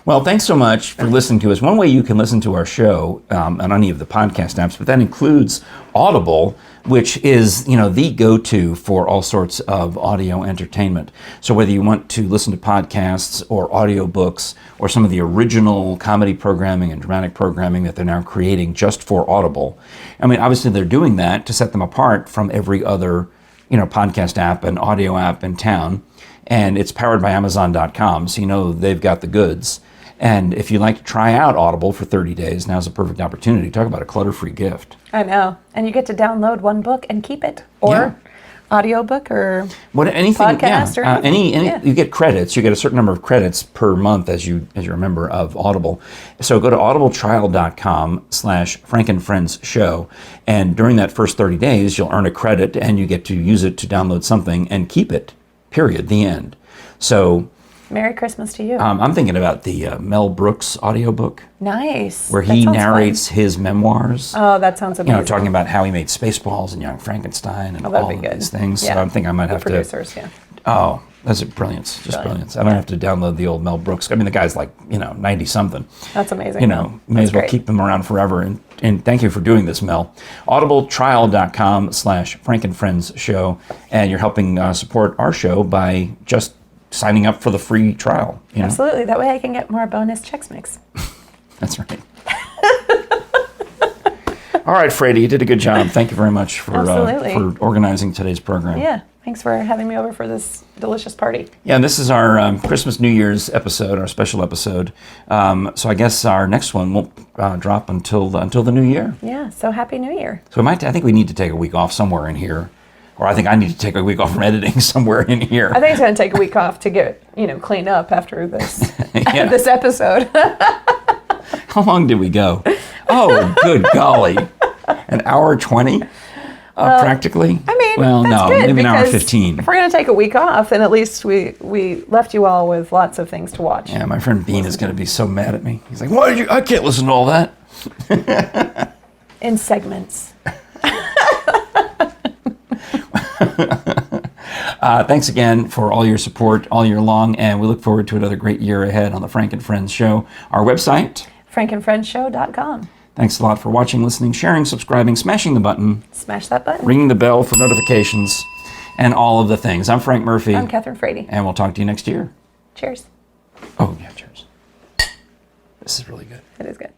Well, thanks so much for listening to us. One way you can listen to our show on any of the podcast apps, but that includes Audible, which is, the go-to for all sorts of audio entertainment. So whether you want to listen to podcasts or audiobooks or some of the original comedy programming and dramatic programming that they're now creating just for Audible, I mean, obviously they're doing that to set them apart from every other, podcast app and audio app in town. And it's powered by Amazon.com, so they've got the goods. And if you'd like to try out Audible for 30 days, now's a perfect opportunity. Talk about a clutter-free gift. I know. And you get to download one book and keep it. Or audiobook or anything, podcast or anything. Yeah. You get credits. You get a certain number of credits per month as you're a member of Audible. So go to audibletrial.com/FrankandFriendsShow, and during that first 30 days, you'll earn a credit, and you get to use it to download something and keep it. Period. The end. So. Merry Christmas to you. I'm thinking about the Mel Brooks audiobook. Nice. Where he narrates his memoirs. Oh, that sounds amazing. Talking about how he made Spaceballs and Young Frankenstein and all of these things. Yeah. So I'm thinking I might have producers, to. Yeah. Oh, that's brilliance. Just brilliance. I might have to download the old Mel Brooks. I mean, the guy's like, 90-something. That's amazing. May as well keep him around forever. And thank you for doing this, Mel. audibletrial.com/FrankandFriendsShow. And you're helping support our show by just signing up for the free trial. Absolutely. That way I can get more bonus Chex Mix. That's right. All right, Frady, you did a good job. Thank you very much for organizing today's program. Yeah. Thanks for having me over for this delicious party. Yeah, and this is our Christmas New Year's episode, our special episode. So I guess our next one won't drop until the new year. Yeah. So Happy New Year. So I think we need to take a week off somewhere in here. Or I think I need to take a week off from editing somewhere in here. I think it's going to take a week off to get, clean up after this this episode. How long did we go? Oh, good golly. An hour 20? Practically? I mean, well, that's no, good, maybe an hour 15. If we're going to take a week off, then at least we left you all with lots of things to watch. Yeah, my friend Bean is going to be so mad at me. He's like, I can't listen to all that. In segments. Thanks again for all your support all year long, and we look forward to another great year ahead on the Frank and Friends Show. Our website, frankandfriendshow.com. Thanks a lot for watching, listening, sharing, subscribing, smashing the button. Smash that button. Ringing the bell for notifications, and all of the things. I'm Frank Murphy. I'm Kathryn Frady. And we'll talk to you next year. Cheers. Oh, yeah, cheers. This is really good. It is good.